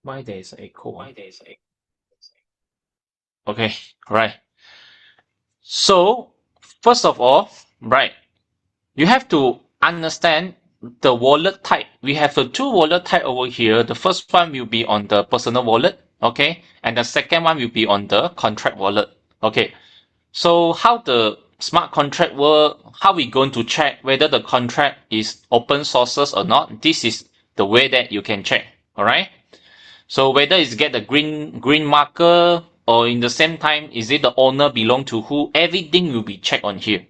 Why there is echo? Okay. Right. So first of all, right, you have to understand the wallet type. We have a 2 wallet type over here. The first one will be on the personal wallet, okay, and the second one will be on the contract wallet. Okay, so how the smart contract work, how we going to check whether the contract is open sources or not? This is the way that you can check. All right, so whether it's get the green marker or in the same time is it the owner belong to who, everything will be checked on here.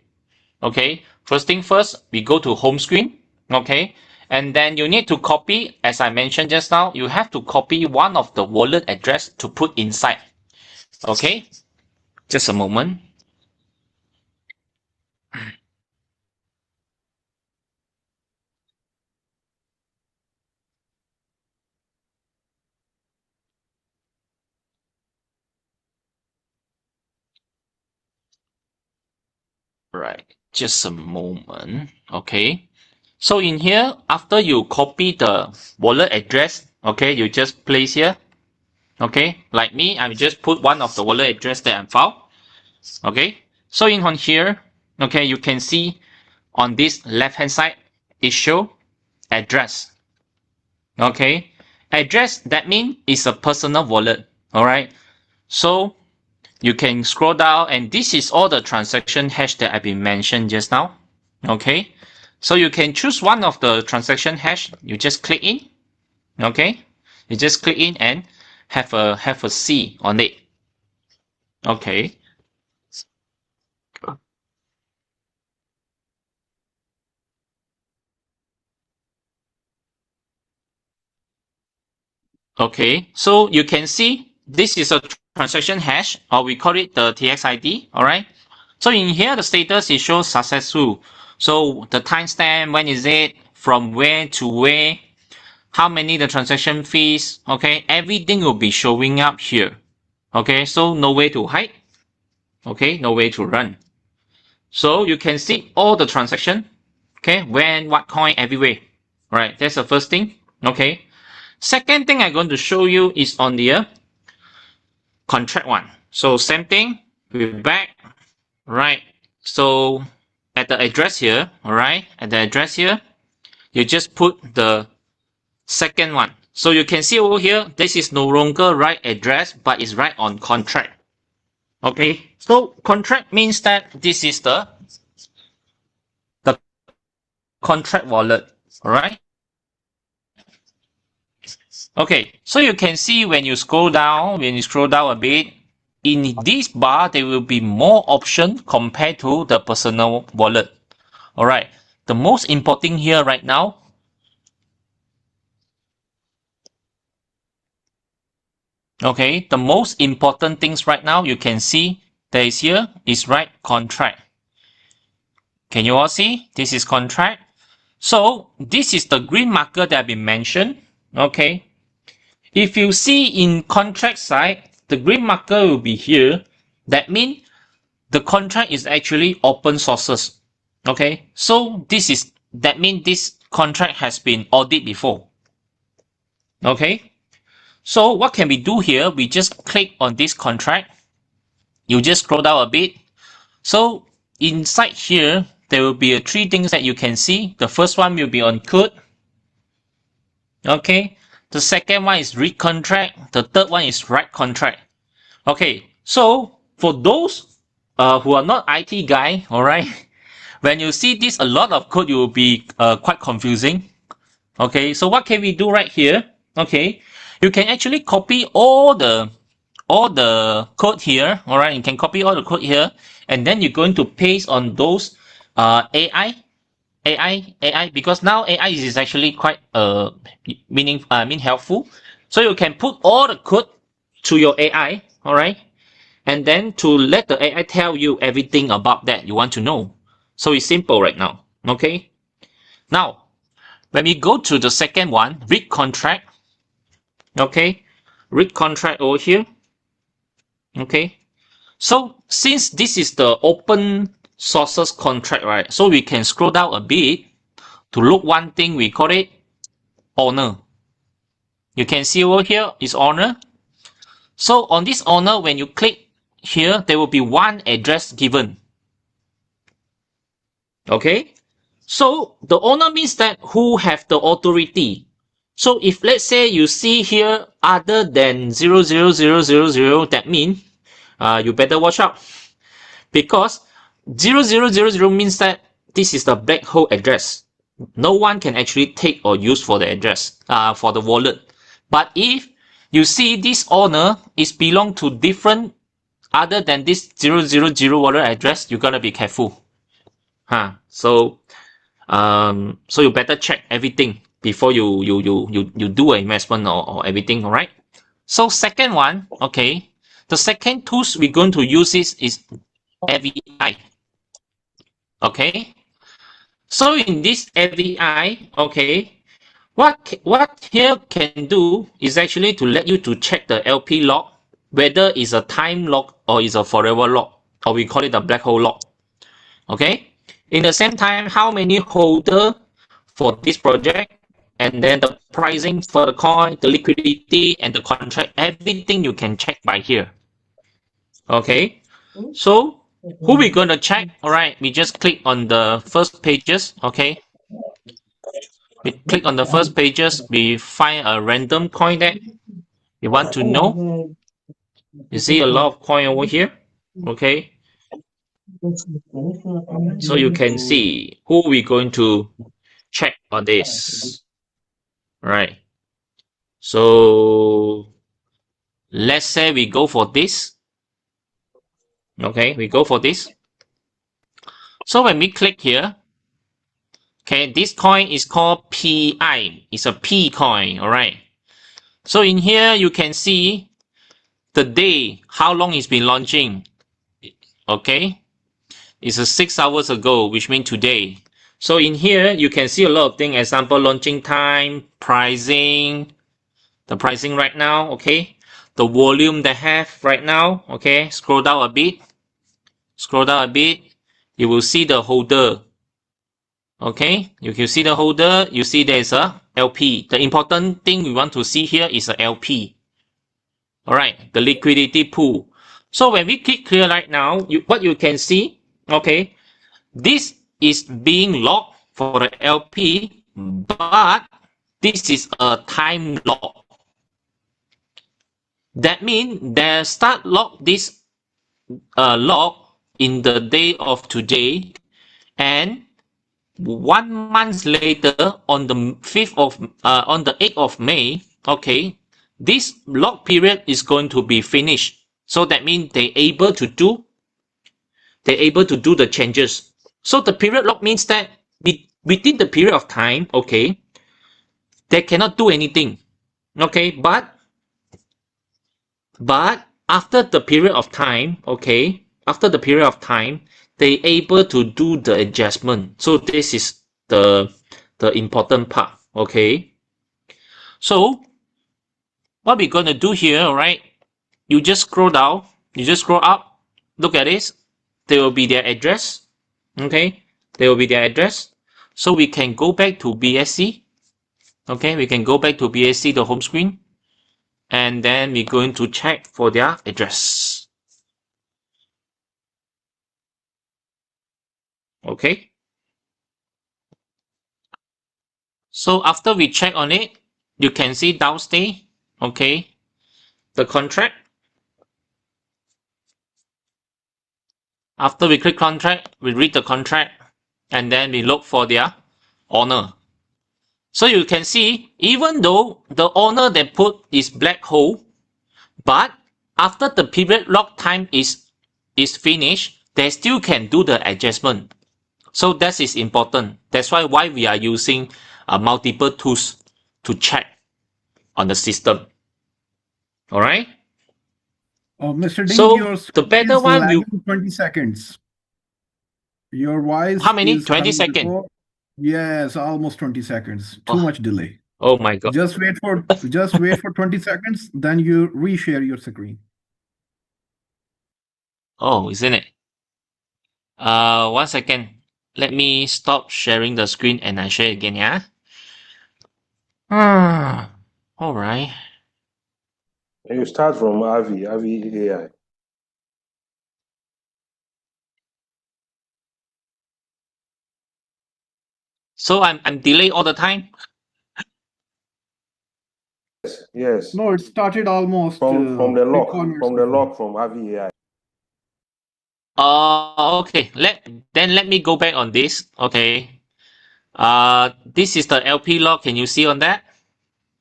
Okay, first thing first, we go to home screen. Okay, And then you need to copy, as I mentioned just now, you have to copy one of the wallet address to put inside. Okay, just a moment. Right, just a moment. Okay, so in here, after you copy the wallet address, okay, you just place here. Okay, like me, I just put one of the wallet address that I found. Okay, so in on here, okay, you can see on this left hand side, it show address. Okay, address, that means it's a personal wallet. All right, so you can scroll down, and this is all the transaction hash that I've been mentioned just now. Okay, so you can choose one of the transaction hash. You just click in. Okay, you just click in and have a C on it. Okay. Okay, so you can see this is a transaction hash, or we call it the TXID. All right. So in here, the status it shows successful. So the timestamp, when is it, from where to where, how many the transaction fees. Okay, everything will be showing up here. Okay, so no way to hide. Okay, no way to run. So you can see all the transaction. Okay, when, what coin, everywhere. All right, that's the first thing. Okay. Second thing I'm going to show you is on the contract one. So same thing, we're back, right? So at the address here, all right, at the address here, you just put the second one. So you can see over here, this is no longer right address, but it's right on contract. Okay, so contract means that this is the contract wallet, all right? Okay, so you can see when you scroll down a bit, in this bar, there will be more options compared to the personal wallet. All right, the most important here right now, okay, the most important things right now you can see there is here is right contract. Can you all see? This is contract. So this is the green marker that I've been mentioned. Okay. If you see in contract side, the green marker will be here. That means the contract is actually open sources. Okay. So that means this contract has been audited before. Okay. So what can we do here? We just click on this contract. You just scroll down a bit. So inside here, there will be three things that you can see. The first one will be on code. Okay. The second one is read contract. The third one is write contract. Okay. So for those who are not IT guy, all right, when you see this a lot of code, you will be quite confusing. Okay. So what can we do right here? Okay. You can actually copy all the code here. All right. You can copy all the code here, and then you're going to paste on those AI, because now AI is actually quite helpful. So you can put all the code to your AI, all right, and then to let the AI tell you everything about that you want to know. So it's simple right now. Okay. Now, when we go to the second one, read contract. Okay, read contract over here. Okay, so since this is the open sources contract, right? So we can scroll down a bit to look one thing. We call it owner. You can see over here is owner. So on this owner, when you click here, there will be one address given. Okay, so the owner means that who have the authority. So if let's say you see here other than 00000, that means you better watch out, because 0000 means that this is the black hole address. No one can actually take or use for the address, for the wallet. But if you see this owner is belong to different other than this 000 wallet address, you're gonna be careful. So So you better check everything before you do an investment or everything, all right? So second one, okay, the second tools we're going to use is FEI. Okay, so in this FEI, okay, what here can do is actually to let you to check the LP log, whether it's a time log or it's a forever log, or we call it a black hole log. Okay, in the same time, how many holder for this project, and then the pricing for the coin, the liquidity, and the contract, everything you can check by here. Okay, so who we gonna check? All right, we just click on the first pages. Okay, we click on the first pages. We find a random coin that we want to know. You see a lot of coin over here. Okay, so you can see who we going to check on this. Right. So let's say we go for this. Okay, we go for this. So when we click here, okay, this coin is called PI. It's a P coin, all right. So in here, you can see the day, how long it's been launching. Okay, it's 6 hours ago, which means today. So in here, you can see a lot of things. Example, launching time, pricing, the pricing right now, okay. The volume they have right now, okay. Scroll down a bit. Scroll down a bit. You will see the holder. Okay, you can see the holder. You see there's a LP. The important thing we want to see here is a LP. All right, the liquidity pool. So when we click here right now, what you can see, okay, this is being logged for the LP, but this is a time log. That means they start log this log in the day of today, and 1 month later, on the 8th of May, okay, this log period is going to be finished. So that means they're able to do the changes. So the period log means that within the period of time, okay, they cannot do anything. Okay, but after the period of time, okay, after the period of time, they able to do the adjustment. So this is the important part. Okay, so what we're going to do here, all right, you just scroll down, you just scroll up, look at this. There will be their address. Okay, there will be their address. So we can go back to BSC. Okay, we can go back to BSC, the home screen, and then we're going to check for their address. Okay, so after we check on it, you can see downstairs, okay, the contract. After we click contract, we read the contract, and then we look for their owner. So you can see, even though the owner they put is black hole, but after the period log time is finished, they still can do the adjustment. So that is important. That's why we are using multiple tools to check on the system. All right. Mr. Ding, So your the better is one will 20 seconds. Your voice how many? is 20 coming seconds. before. Yes, almost 20 seconds. Too much delay. Oh my god. Just wait for 20 seconds, then you reshare your screen. Oh, isn't it? 1 second. Let me stop sharing the screen and I share again, yeah? All right. You start from AI. So I'm delayed all the time. Yes. No, it started almost From the lock. Bitcoin From the lock from AI. Okay. Let me go back on this. Okay. This is the LP log. Can you see on that?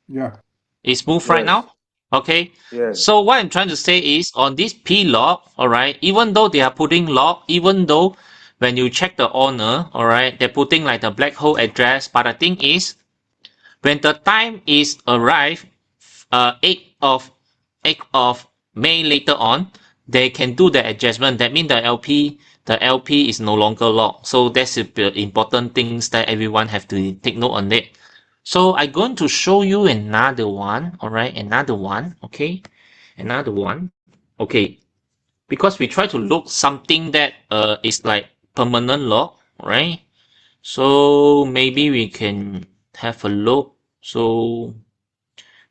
Yeah. It's moved right now. Okay. Yes. So what I'm trying to say is on this P log, all right, even though they are putting log, even though when you check the owner, all right, they're putting like the black hole address. But the thing is, when the time is arrived, 8th of May later on, they can do the adjustment. That means the LP is no longer locked. So that's the important things that everyone have to take note on it. So I'm going to show you another one. All right, another one. Okay, another one. Okay, because we try to look something that is like permanent lock, right? So maybe we can have a look. So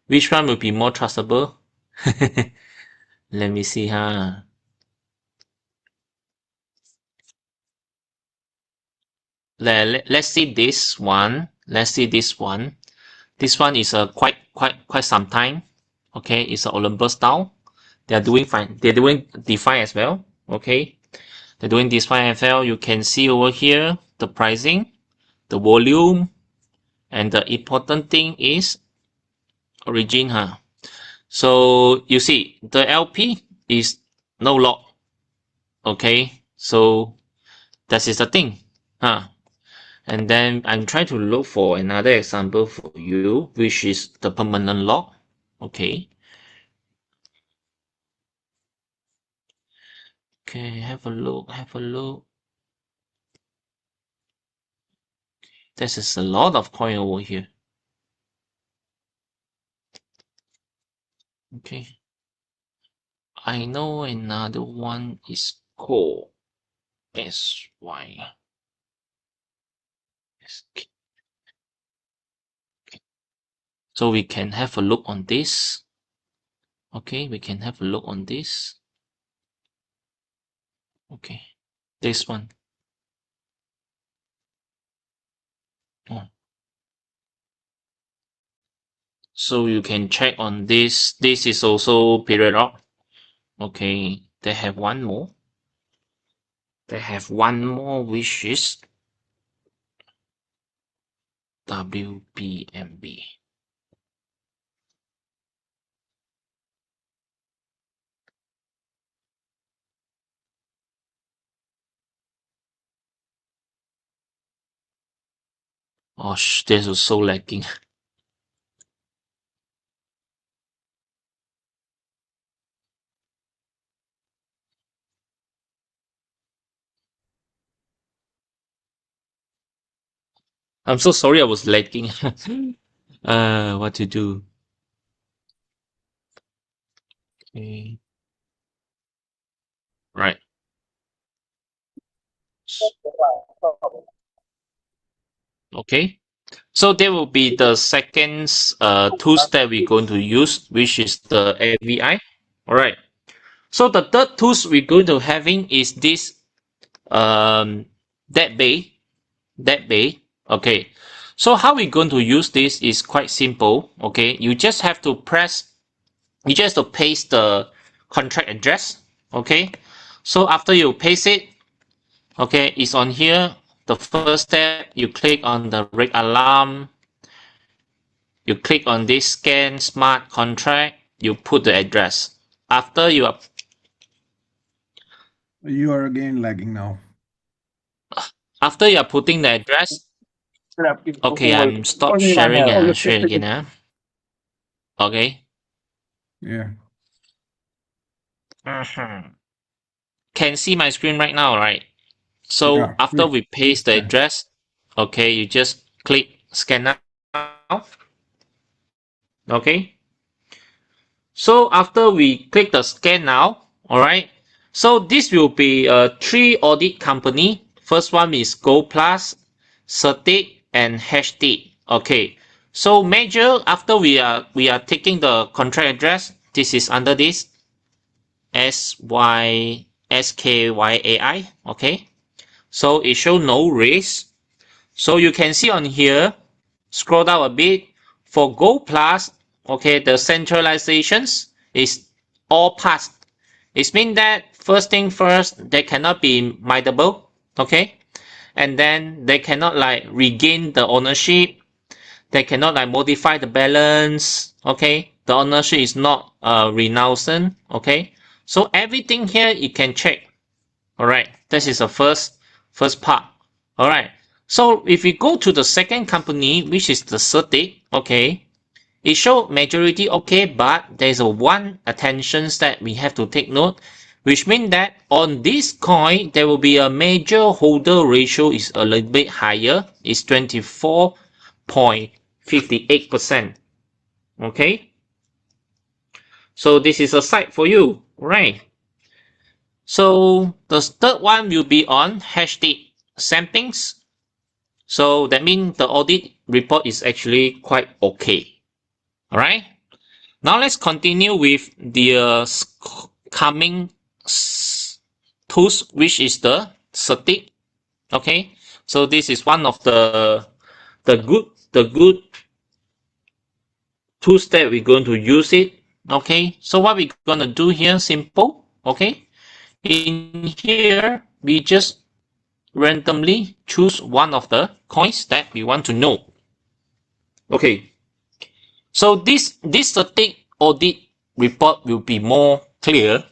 which one will be more trustable? Let me see, huh? Let's see this one. Let's see this one. This one is a quite some time. Okay, it's a Olympus style. They are doing fine. They're doing DeFi as well. Okay, they're doing DeFi as well. You can see over here the pricing, the volume, and the important thing is origin, huh? So you see the LP is no lock. Okay, so that is the thing, huh? And then I'm trying to look for another example for you, which is the permanent lock. Okay. Okay, have a look, have a look. This is a lot of coin over here. Okay. I know another one is called SY. So we can have a look on this. Okay, we can have a look on this. Okay, this one. Oh. So you can check on this. This is also period up. Okay, they have one more. They have one more, which is WPMB. Oh, this is so lagging. I'm so sorry I was lagging. What to do? Okay. Right. Okay. So there will be the second tools that we're going to use, which is the AVI. All right. So the third tools we're going to having is this that bay. Okay. So how we're going to use this is quite simple. Okay. You just have to paste the contract address. Okay. So after you paste it, okay, it's on here. The first step, you click on the red alarm. You click on this scan smart contract. You put the address. After you are again lagging now. After you are putting the address, okay, I'm stop sharing and share again. Huh? Okay. Yeah. Can see my screen right now, right? So Yeah. after we paste the address, okay, you just click scan now. Okay. So after we click the scan now, all right. So this will be a 3 audit company. First one is Gold Plus, Certic, and HT. Okay. So major after we are taking the contract address. This is under this SKYAI. Okay. So it show no risk. So you can see on here, scroll down a bit. For Gold Plus, okay, the centralizations is all passed. It means that first thing first, they cannot be mutable, okay? And then they cannot like regain the ownership. They cannot like modify the balance, okay? The ownership is not renounced, okay? So everything here you can check. All right, this is the first first part. All right. So if we go to the second company, which is the CERTIC, okay, it showed majority okay, but there's a one attention that we have to take note, which means that on this coin there will be a major holder ratio is a little bit higher. It's 24.58%. Okay. So this is a site for you, right? So the third one will be on hashtag sampings. So that means the audit report is actually quite okay. All right. Now let's continue with the coming tools, which is the CERTIC. Okay. So this is one of the good tools that we're going to use it. Okay. So what we're gonna do here, simple. Okay. In here, we just randomly choose one of the coins that we want to know. Okay. So this CERTIC audit report will be more clear.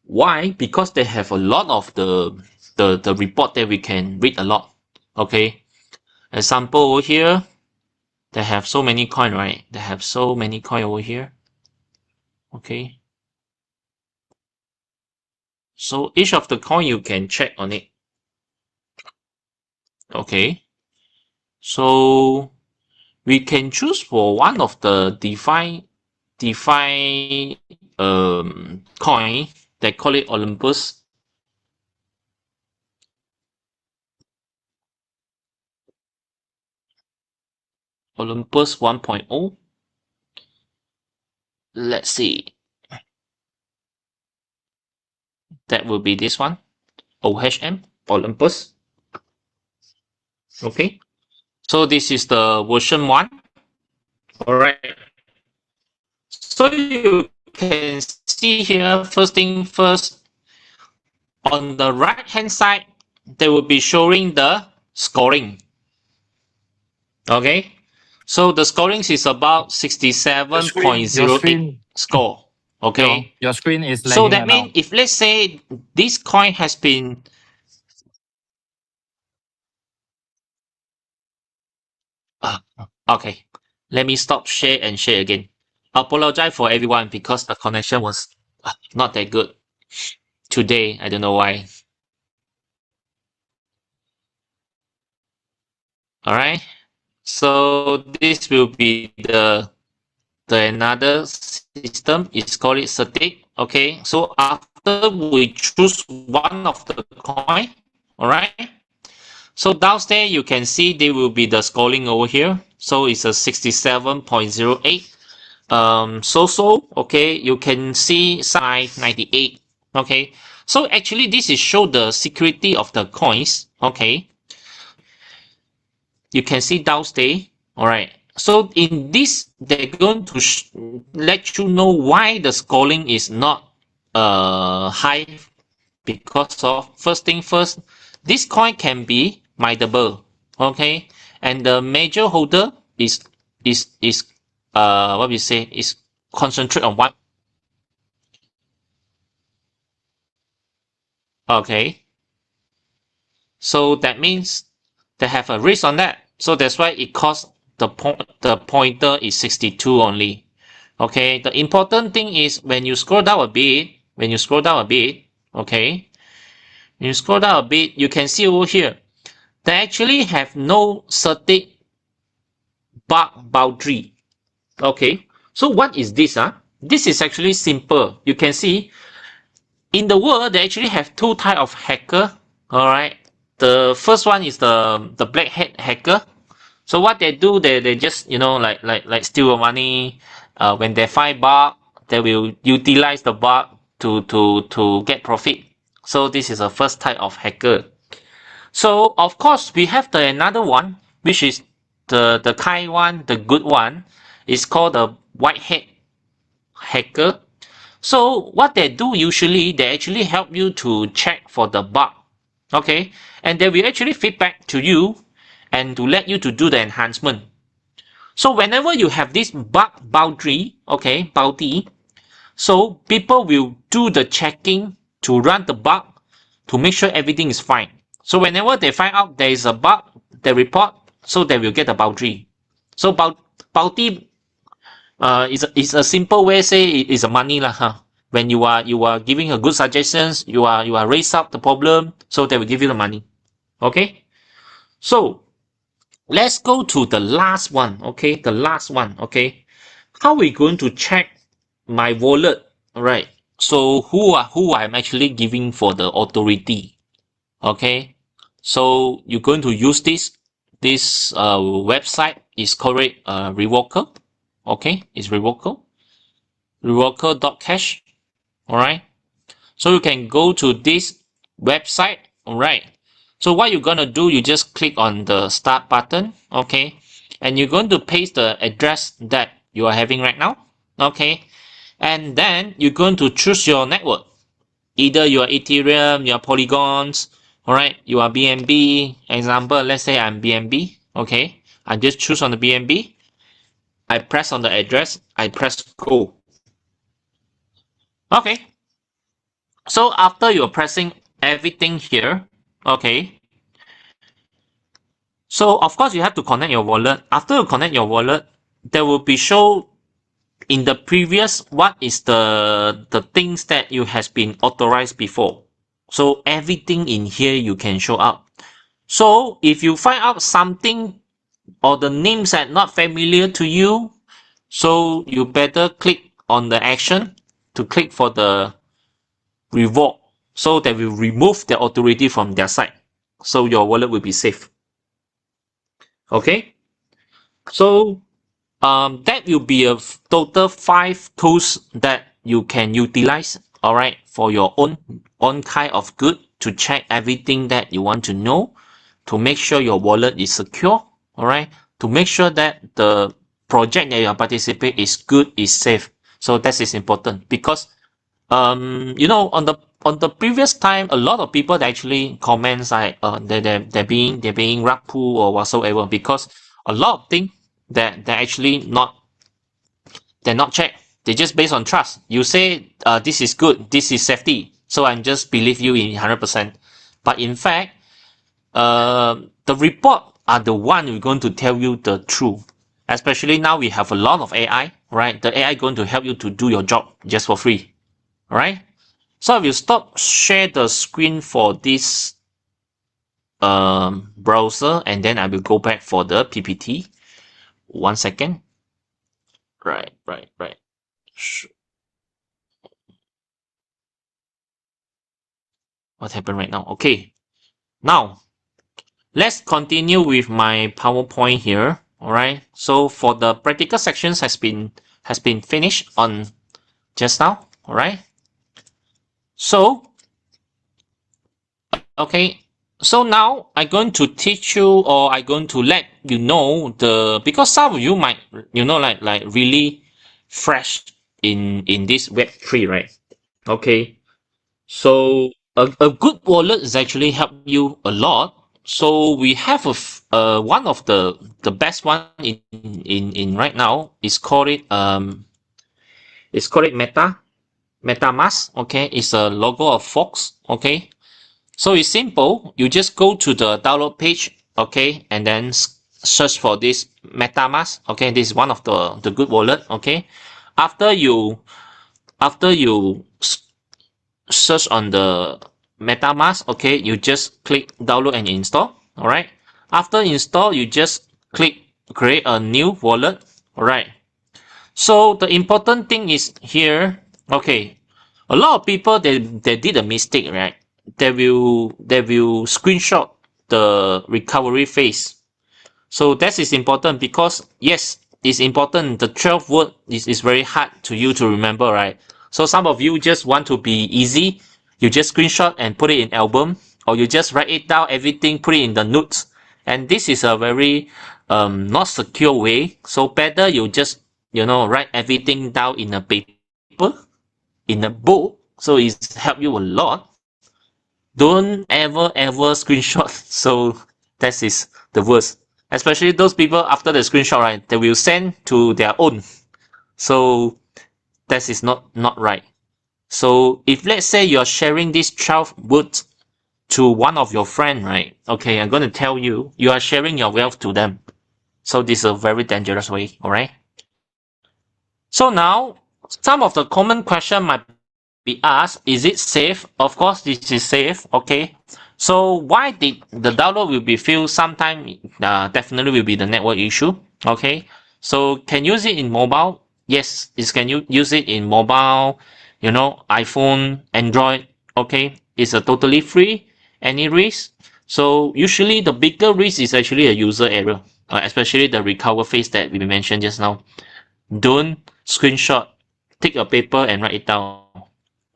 Why? Because they have a lot of the report that we can read a lot. Okay. Example over here, they have so many coin, right? They have so many coin over here. Okay. So each of the coin you can check on it. Okay. So we can choose for one of the DeFi coin. They call it Olympus. Olympus 1.0. Let's see. That will be this one. OHM, Olympus. Okay. So this is the version 1. Alright. So you can see here, first thing first, on the right hand side, they will be showing the scoring. Okay. So the scoring is about 67.08 score. Okay. Your screen is lagging. So that means if let's say this coin has been okay, let me stop share and share again. Apologize for everyone because the connection was not that good today. I don't know why. All right. So this will be the another system. It's called it CERTIC. Okay. So after we choose one of the coin, all right. So downstairs you can see there will be the scoring over here. So it's a 67.08. Okay, you can see size 98. Okay, so actually this is show the security of the coins. Okay, you can see downstairs. All right, so in this they're going to let you know why the scoring is not high, because of first thing first, this coin can be mineable. Okay, and the major holder is what we say is concentrate on one. Okay. So that means they have a risk on that. So that's why it costs the pointer is 62 only. Okay. The important thing is when you scroll down a bit, okay, when you scroll down a bit, you can see over here, they actually have no CERTIC bug boundary. Okay. So what is this? This is actually simple. You can see in the world, they actually have two types of hacker. All right. The first one is the black hat hacker. So what they do, they just, you know, like steal your money. When they find bug, they will utilize the bug to get profit. So this is the first type of hacker. So of course we have the another one, which is the kind one, the good one. It's called the white hat hacker. So what they do usually, they actually help you to check for the bug. Okay, and they will actually feedback to you and to let you to do the enhancement. So whenever you have this bug boundary, okay, bounty, so people will do the checking to run the bug to make sure everything is fine. So whenever they find out there is a bug, they report, so they will get a boundary. So bounty is a simple way say it is a money lah, huh? When you are giving a good suggestions, you are raise up the problem, so they will give you the money. Okay, so let's go to the last one. Okay, the last one. Okay, how we going to check my wallet? All right. So who I'm actually giving for the authority? Okay, so you're going to use this website is called Revoker. Okay, it's Revoker. Revoker.cash. All right. So you can go to this website. All right. So what you're going to do, you just click on the start button. Okay. And you're going to paste the address that you are having right now. Okay. And then you're going to choose your network. Either your Ethereum, your Polygons, all right, you are BNB. Example, let's say I'm BNB. Okay. I just choose on the BNB. I press on the address. I press go. Okay. So after you're pressing everything here, okay. So of course you have to connect your wallet. After you connect your wallet, there will be show in the previous what is the things that you has been authorized before. So everything in here you can show up. So if you find out something or the names are not familiar to you, so you better click on the action to click for the revoke, so that will remove the authority from their side, so your wallet will be safe. Okay, so that will be a total 5 tools that you can utilize, all right, for your own kind of good to check everything that you want to know, to make sure your wallet is secure, all right, to make sure that the project that you are participating is good, is safe. So that is important, because you know, on the previous time, a lot of people actually comments like they're being rug pull or whatsoever, because a lot of things that they're actually they're not checked. They just based on trust. You say this is good, this is safety, so I'm just believe you in 100%. But in fact, the report are the one who's going to tell you the truth. Especially now we have a lot of AI, right? The AI going to help you to do your job just for free. Alright, so I will stop share the screen for this browser, and then I will go back for the PPT. 1 second. Right. What happened right now? Okay, now let's continue with my PowerPoint here. Alright, so for the practical sections has been finished on just now. Alright, so okay, so now I'm going to teach you, or I'm going to let you know because some of you might, you know, like really fresh in this Web3, right? Okay, so a good wallet is actually help you a lot. So we have one of the best one in right now is called it MetaMask. Okay, it's a logo of fox. Okay, so it's simple. You just go to the download page, okay, and then search for this MetaMask. Okay, this is one of the good wallet. Okay, after you search on the MetaMask, okay, you just click download and install. All right, after install, you just click create a new wallet. All right, so the important thing is here. Okay, a lot of people they did a mistake, right? They will screenshot the recovery phase. So that is important, because yes, it's important. The 12 word is very hard to you to remember, right? So some of you just want to be easy. You just screenshot and put it in album, or you just write it down, everything, put it in the notes. And this is a very not secure way. So better you just, you know, write everything down in a paper, in a book. So it's help you a lot. Don't ever screenshot. So that is the worst. Especially those people after the screenshot, right? They will send to their own. So that is not right. So if let's say you're sharing this 12 words to one of your friend, right? Okay, I'm going to tell you, you are sharing your wealth to them. So this is a very dangerous way, all right? So now, some of the common question might be asked, is it safe? Of course, this is safe, okay? So why did the download will be failed? Sometime definitely will be the network issue, okay? So can use it in mobile? Yes, can you use it in mobile, you know, iPhone, Android, okay? It's a totally free, any risk. So usually the bigger risk is actually a user error, especially the recover phase that we mentioned just now. Don't screenshot, take a paper and write it down.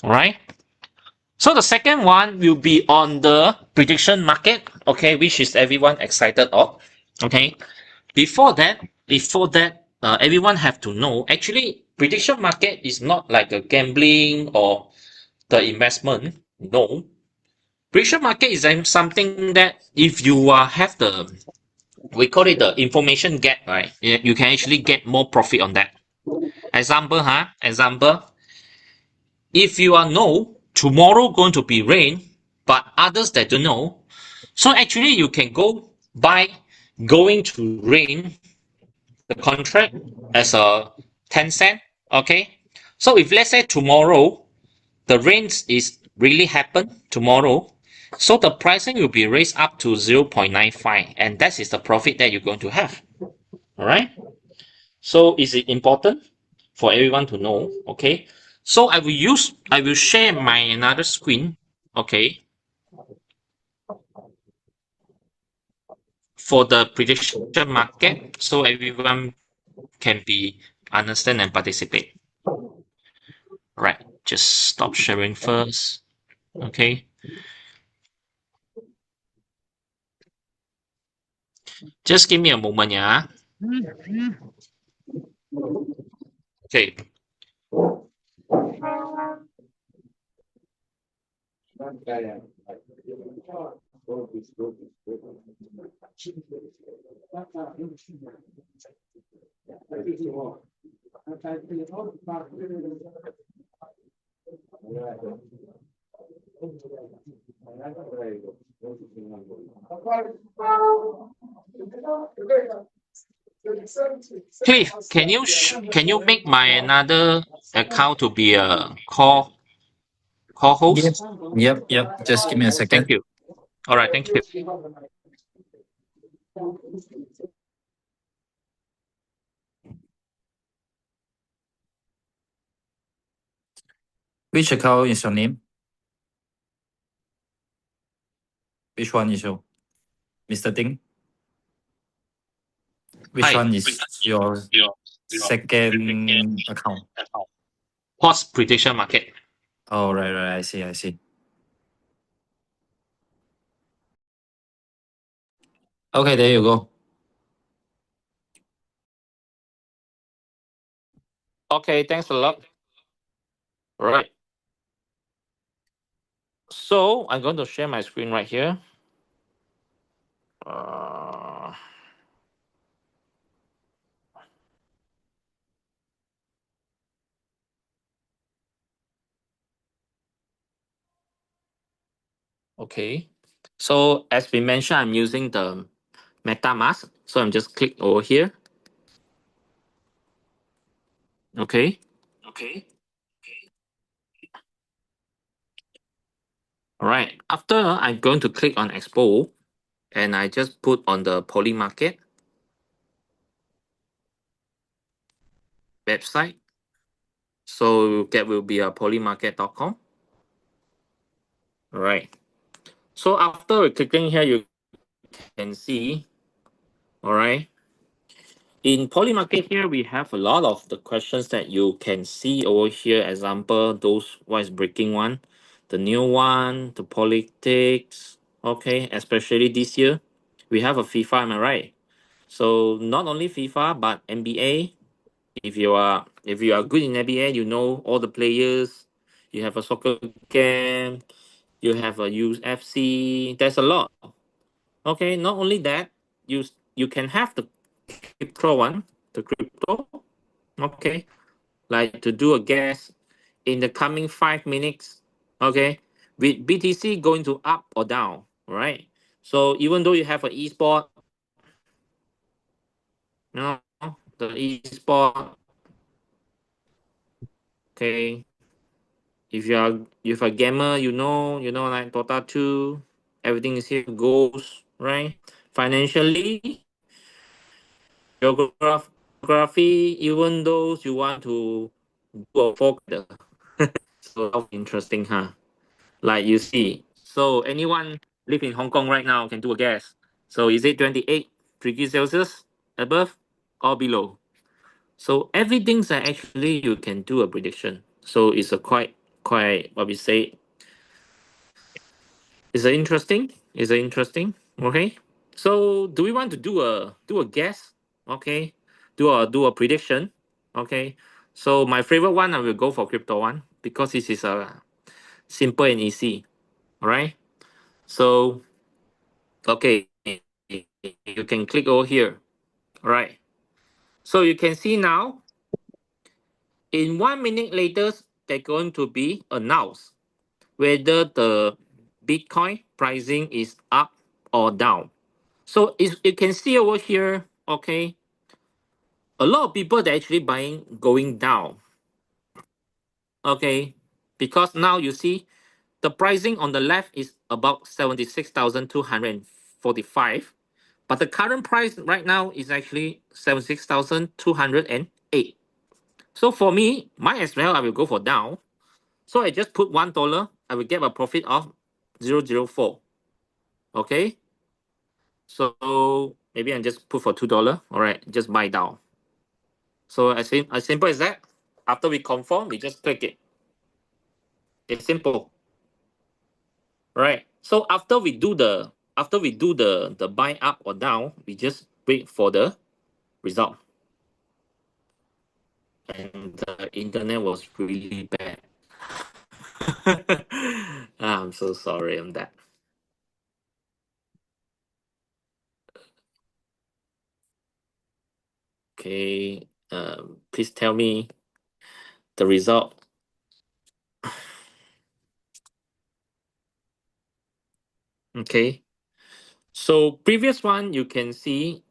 Alright? So the second one will be on the prediction market, okay, which is everyone excited of. Okay. Before that, everyone have to know, actually, prediction market is not like a gambling or the investment. No. Prediction market is something that if you have the, we call it the information gap, right? You can actually get more profit on that. Example, if you know tomorrow going to be rain, but others that don't know, so actually you can go buy going to rain the contract as a 10 cent, okay? So if let's say tomorrow the rain is really happen tomorrow, so the pricing will be raised up to 0.95, and that is the profit that you're going to have. All right. So is it important for everyone to know? Okay. So I will share my another screen. Okay. For the prediction market, so everyone can be understand and participate. Right. Just stop sharing first. Okay. Just give me a moment, yeah. Okay. Cliff, can you make my another account to be a call Yep. host? Yep. Just give me a Thank second. you. All right. Thank you. Which account is your name? Which one is your Mr. Ding? Which Hi. one is your second account? Post prediction market. Oh, right. I see. Okay, there you go. Okay. Thanks a lot. All right. So I'm going to share my screen right here. Okay. So as we mentioned, I'm using the MetaMask. So I'm just click over here. Okay. All right. After I'm going to click on Expo, and I just put on the Poly Market website. So that will be a polymarket.com. All right. So after clicking here, you can see, all right. In Polymarket here, we have a lot of the questions that you can see over here. Example, those what is breaking one, the new one, the politics. Okay, especially this year, we have a FIFA. Am I right? So not only FIFA but NBA. If you are good in NBA, you know all the players. You have a soccer game. You have a UFC. There's a lot. Okay, not only that, you can have the crypto one, the crypto. Okay, like to do a guess in the coming 5 minutes. Okay, with BTC going to up or down, right? So even though you have an e-sport, you know, the e-sport, okay, if a gamer, you know like Dota 2, everything is here goes, right? Financially, geography, even though you want to do a focus. So interesting, huh? Like you see. So anyone live in Hong Kong right now can do a guess. So is it 28 degrees Celsius above or below? So everything's actually you can do a prediction. So it's a quite what we say. It's a interesting. It's a interesting. Okay. So do we want to do a guess? Okay. Do a prediction. Okay. So my favorite one I will go for crypto one because this is a simple and easy. All right. So okay, you can click over here. All right. So you can see now in 1 minute later, they're going to be announced whether the Bitcoin pricing is up or down. So you can see over here, okay, a lot of people they're actually buying going down. Okay, because now you see the pricing on the left is about 76,245. But the current price right now is actually 76,208. So for me, might as well I will go for down. So I just put $1. I will get a profit of 0.004. Okay. So maybe I just put for $2. All right, just buy down. So as simple as that. After we confirm, we just click it. It's simple. Right. So after we do the buy up or down, we just wait for the result. And the internet was really bad. I'm so sorry on that. Okay, please tell me the result. Okay, so previous one you can see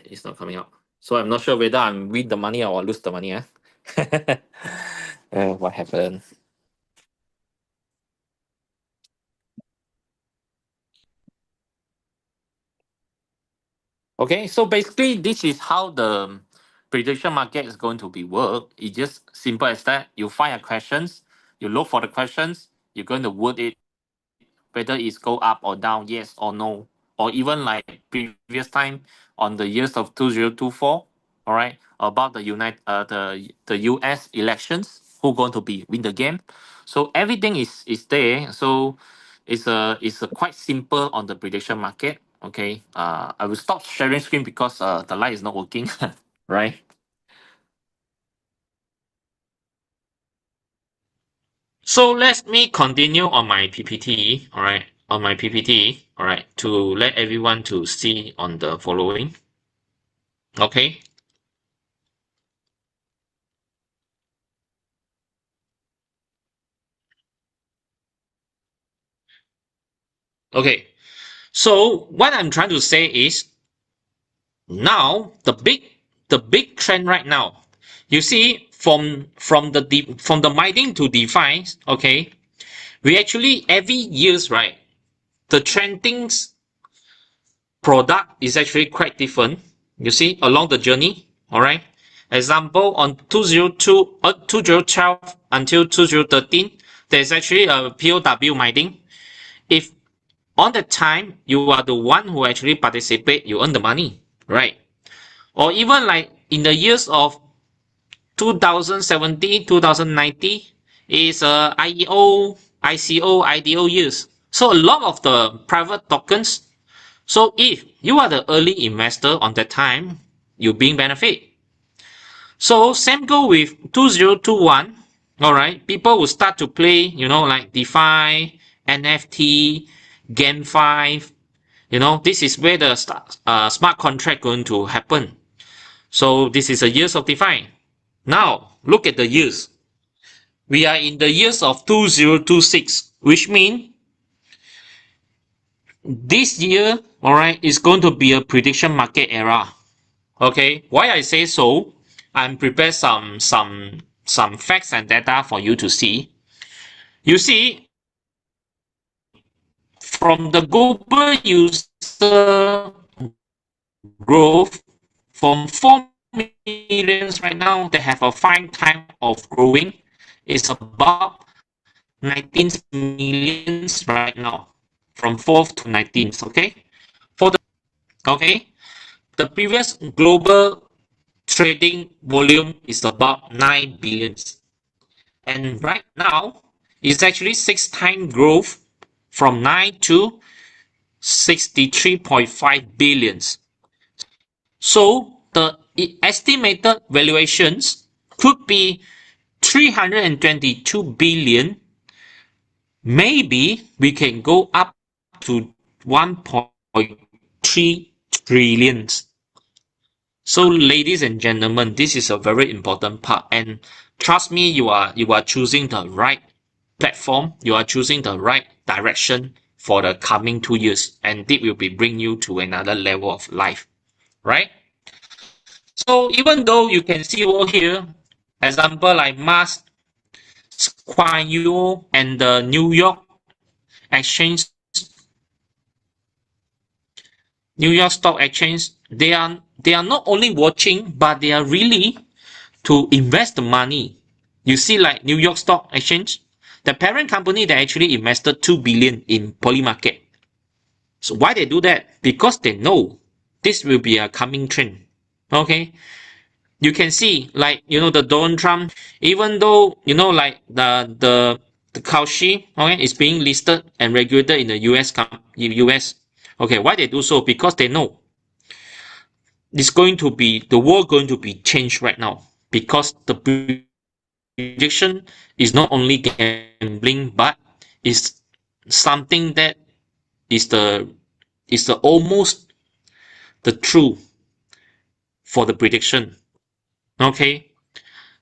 it's not coming out. So I'm not sure whether I'm win the money or lose the money. What happened? Okay, so basically this is how the prediction market is going to be work. It's just simple as that. You find a questions, you look for the questions, you're going to word it whether it's go up or down, yes or no, or even like previous time on the years of 2024. All right, about the US elections, who going to be win the game. So everything is there. So it's a quite simple on the prediction market. Okay, I will stop sharing screen because the light is not working. Right. So let me continue on my PPT. All right, on my PPT. All right, to let everyone to see on the following. Okay. Okay. So what I'm trying to say is now the big trend right now. You see from the mining to DeFi. Okay, we actually every years, right, the trendings product is actually quite different. You see along the journey. All right. Example on 2012 until 2013, there's actually a POW mining. If on the time you are the one who actually participate, you earn the money, right? Or even like in the years of 2017, 2019 is IEO, ICO, IDO years. So a lot of the private tokens. So if you are the early investor on that time, you being benefit. So same go with 2021. All right, people will start to play, like DeFi, NFT, GameFi. This is where the smart contract going to happen. So this is a years of DeFi. Now look at the years. we are in the years of 2026, which means this year, all right, is going to be a prediction market era. Okay, why I say so? I'm prepared some facts and data for you to see. You see, from the global user growth, from 4 million right now, they have a fine time of growing. It's about 19 million right now, from 4th to 19th. Okay, the previous global trading volume is about 9 billions, and right now it's actually 6 times growth from 9 to 63.5 billions. So the estimated valuations could be 322 billion. Maybe we can go up to 1.3 trillions. So ladies and gentlemen, this is a very important part, and trust me, you are choosing the right platform, you are choosing the right direction for the coming 2 years, and it will be bring you to another level of life, right? So even though you can see over here, example like Mars, Kuan Yu, and the New York Stock Exchange, they are not only watching, but they are really to invest the money. You see, like New York Stock Exchange, the parent company, they actually invested 2 billion in poly market. So why they do that? Because they know this will be a coming trend. Okay, you can see, like, you know, the Donald Trump, even though, you know, like the Kalshi, okay, is being listed and regulated in the US. Okay, why they do so? Because they know it's going to be, the world going to be changed right now, because the prediction is not only gambling, but is something that is the almost the truth for the prediction. Okay,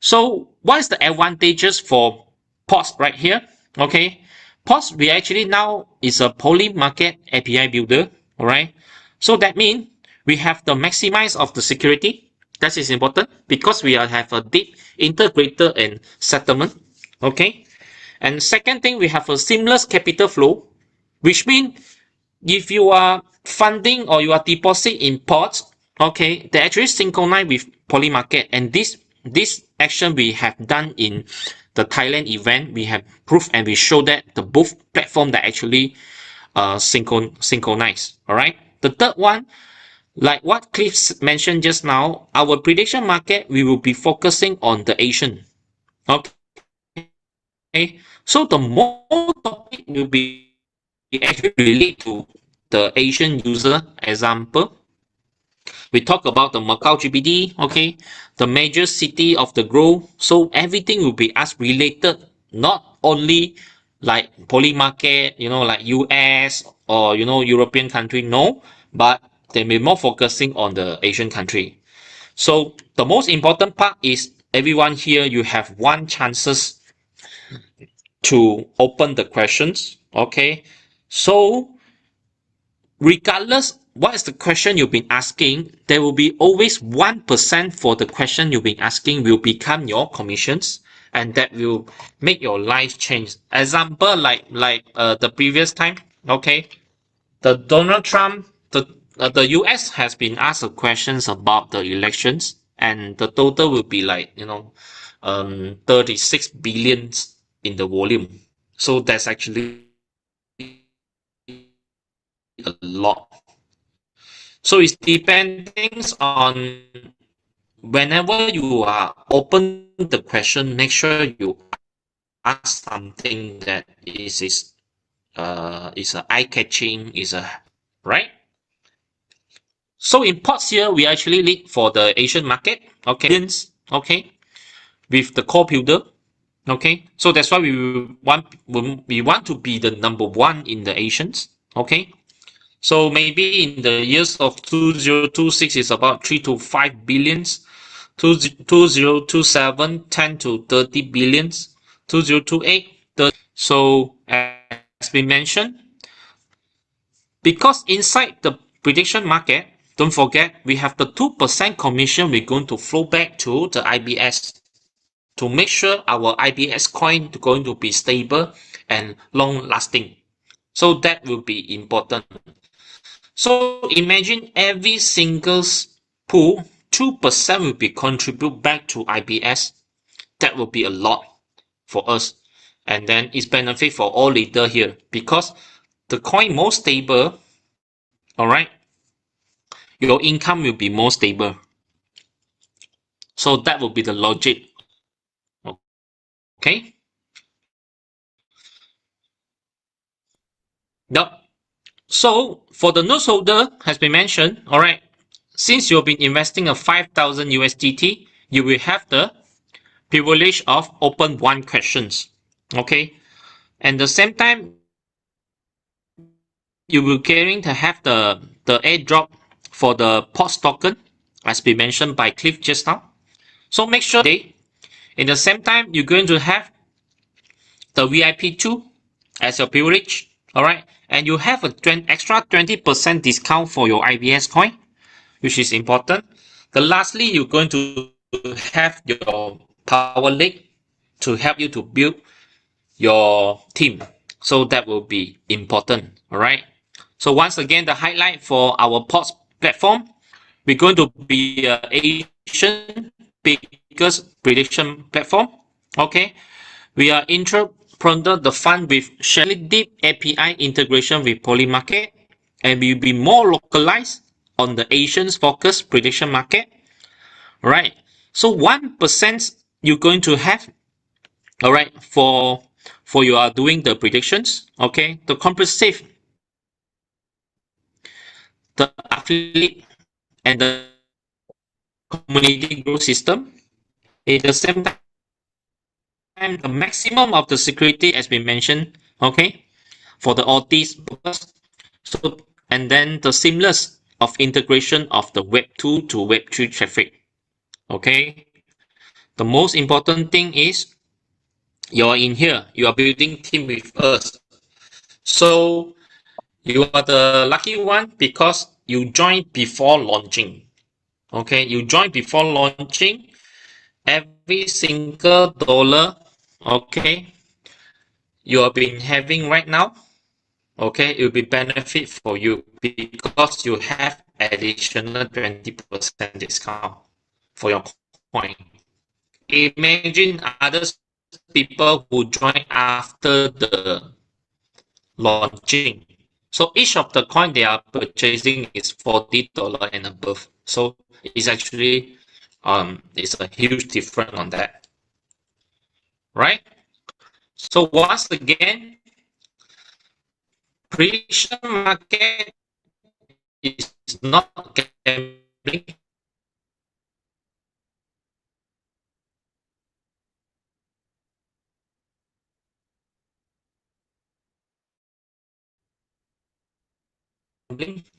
so what is the advantages for POS right here? Okay, POS, we actually now is a poly market API builder. All right, so that means we have the maximize of the security. That is important because we have a deep integrator and settlement. Okay, and second thing, we have a seamless capital flow, which means if you are funding or you are deposit in pots, okay, they actually synchronize with poly market, and this action we have done in the Thailand event, we have proved and we show that the both platform that actually synchronize. All right, the third one, like what Cliff mentioned just now, our prediction market, we will be focusing on the Asian. Okay, so the more topic will be actually relate to the Asian user. Example, we talk about the Macau GBD, okay, the major city of the growth. So everything will be as related, not only like poly market, you know, like US or, you know, European country, no, but they may more focusing on the Asian country. So the most important part is everyone here, you have one chances to open the questions. Okay, so regardless what is the question you've been asking, there will be always 1% for the question you've been asking will become your commissions, and that will make your life change. Example, like the previous time, okay, the Donald Trump, the US has been asked questions about the elections, and the total will be like, you know, 36 billions in the volume. So that's actually a lot. So it's depending on, whenever you are open the question, make sure you ask something that is a eye-catching, is a right. So in POTS here, we actually lead for the Asian market. Okay, okay, with the core builder. Okay, so that's why we want to be the number one in the Asians. Okay, so maybe in the years of 2026 is about 3 to 5 billions, 2027 10 to 30 billions, 2028. So as we mentioned, because inside the prediction market, don't forget we have the 2% commission we're going to flow back to the IBS to make sure our IBS coin is going to be stable and long lasting. So that will be important. So imagine every single pool, 2% will be contribute back to IBS. That will be a lot for us. And then it's benefit for all leader here because the coin more stable, all right, your income will be more stable. So that will be the logic. Okay. Yep. So for the notes holder has been mentioned, all right, since you've been investing a 5,000 USDT, you will have the privilege of open one questions. Okay. And the same time, you will going to have the airdrop for the POS token, as been mentioned by Cliff just now. So make sure they, in the same time, you're going to have the VIP2 as your privilege. All right. And you have a extra 20% discount for your IBS coin, which is important. Then lastly, you're going to have your power lake to help you to build your team. So that will be important. All right. So once again, the highlight for our POS platform, we're going to be Asian biggest prediction platform. Okay. We are entrepreneur the fund with Shelly deep API integration with Polymarket, and we'll be more localized on the Asians focused prediction market. Right. So 1% you're going to have, all right, for you are doing the predictions. Okay. The comprehensive, the affiliate and the community growth system. At the same time, the maximum of the security has been mentioned. Okay. For the audits purpose. So, and then the seamless of integration of the Web 2 to Web 3 traffic. Okay. The most important thing is you're in here. You are building team with us. So you are the lucky one because you joined before launching. Okay. You joined before launching. Every single dollar, okay, you have been having right now, okay, it will be benefit for you because you have additional 20% discount for your coin. Imagine other people who join after the launching. So each of the coin they are purchasing is $40 and above. So it's actually it's a huge difference on that. Right? So once again, prediction market is not gambling.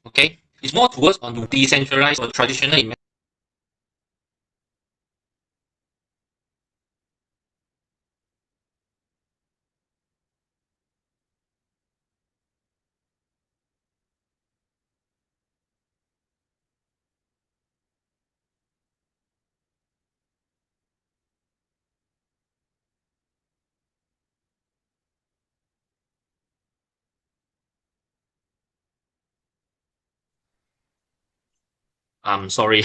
Okay, it's more towards on decentralized or traditional investment. I'm sorry,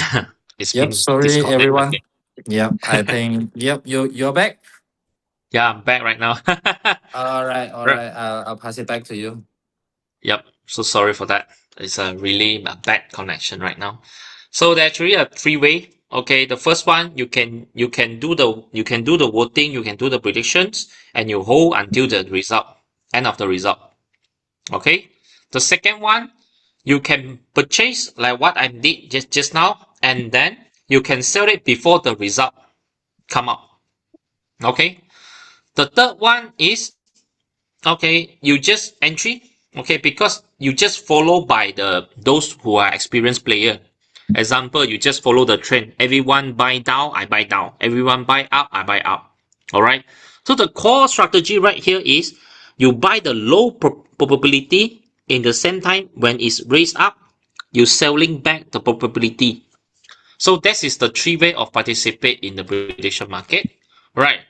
it's Yep, been sorry disconnected everyone. again. Yep, I think yep, you're back. Yeah, I'm back right now. All right, all Right. right. I'll pass it back to you. Yep, so sorry for that. It's a really bad connection right now. So there's actually a three-way. Okay, the first one you can do the voting, you can do the predictions, and you hold until the result, end of the result. Okay. The second one, you can purchase like what I did just now, and then you can sell it before the result come out. Okay. The third one is, okay, you just entry, okay, because you just follow by those who are experienced player. Example, you just follow the trend. Everyone buy down, I buy down. Everyone buy up, I buy up. All right. So the core strategy right here is you buy the low probability in the same time when it's raised up, you selling back the probability. So that is the three way of participate in the prediction market, right?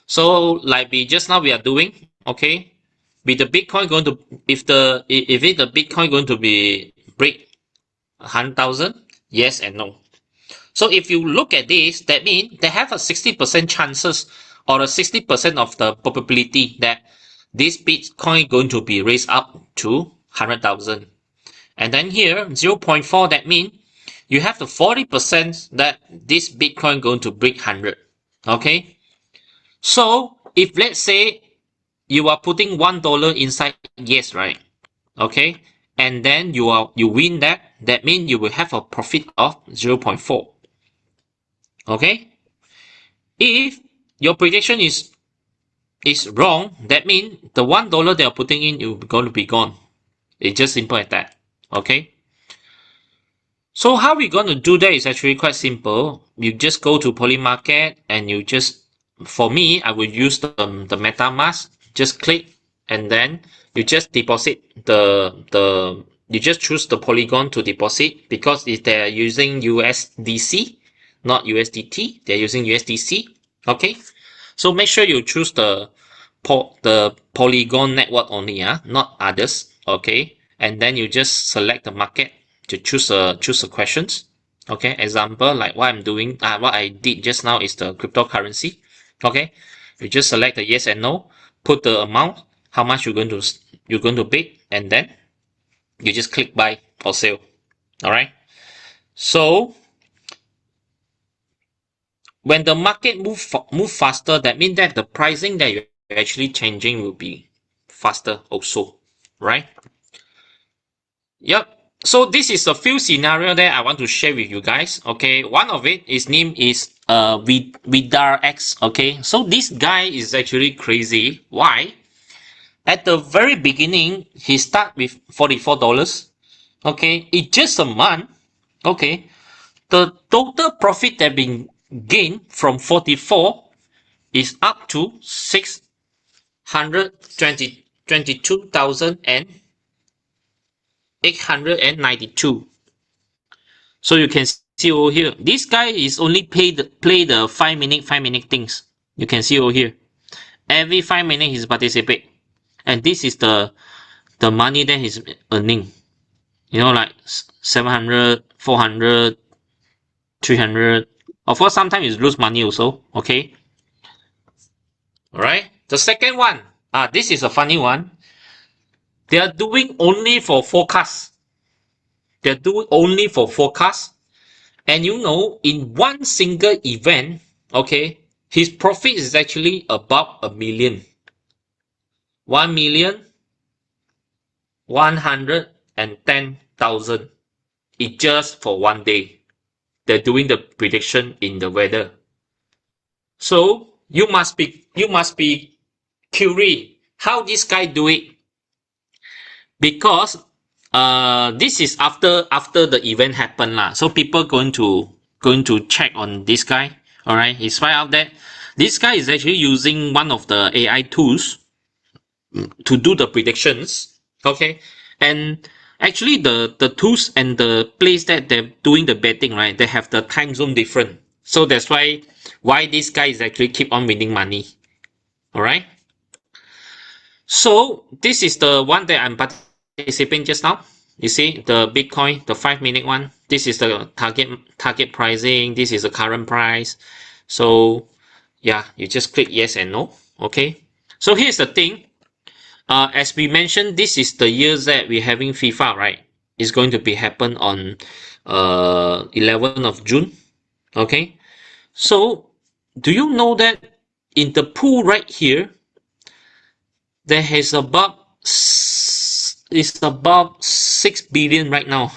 So like we just now we are doing, okay, with the Bitcoin going to if the Bitcoin going to be break 100,000, yes and no. So if you look at this, that means they have a 60% chances or a 60% of the probability that this Bitcoin going to be raised up to 100,000. And then here 0.4, that means you have the 40% that this Bitcoin going to break 100. Okay. So if let's say you are putting $1 inside, yes, right? Okay. And then you win that means you will have a profit of 0.4. Okay. If your prediction is wrong, that means the $1 they are putting in is going to be gone. It's just simple as that. Okay. So how we're going to do that is actually quite simple. You just go to Poly Market and you just, for me, I will use the MetaMask. Just click and then you just deposit you just choose the Polygon to deposit, because if they're using USDC, not USDT, they're using USDC. Okay. So make sure you choose the Polygon network only, not others. Okay. And then you just select the market to choose the questions. Okay. Example, like what I'm doing, what I did just now is the cryptocurrency. Okay. You just select the yes and no, put the amount, how much you're going to bid, and then you just click buy or sell. All right. So when the market move faster, that means that the pricing that you're actually changing will be faster also, right? Yep. So this is a few scenario that I want to share with you guys. Okay, one of it is name is VIDEO. Okay, so this guy is actually crazy. Why? At the very beginning, he start with $44. Okay, it's just a month. Okay, the total profit that been gained from 44 is up to 622,892. So you can see over here, this guy is only play the 5 minute things. You can see over here, every 5 minutes he's participate, and this is the money that he's earning. You know, like 700, 400, 300. Of course, sometimes you lose money also. Okay. Alright. The second one, this is a funny one. They are doing only for forecast. They're doing only for forecast. And you know, in one single event, okay, his profit is actually about $1 million. 1,110,000. It's just for one day. They're doing the prediction in the weather. So you must be curious how this guy do it, because this is after the event happened lah. So people going to check on this guy. All right, he's right out there. This guy is actually using one of the AI tools to do the predictions. Okay, and actually the tools and the place that they're doing the betting, right, they have the time zone different. So that's why this guy is actually keep on winning money. All right. So this is the one that I'm participating just now. You see the Bitcoin, the 5 minute one. This is the target pricing. This is the current price. So yeah, you just click yes and no. Okay. So here's the thing. As we mentioned, this is the years that we're having FIFA, right? It's going to be happen on 11th of June. Okay. So do you know that in the pool right here, there is about 6 billion right now.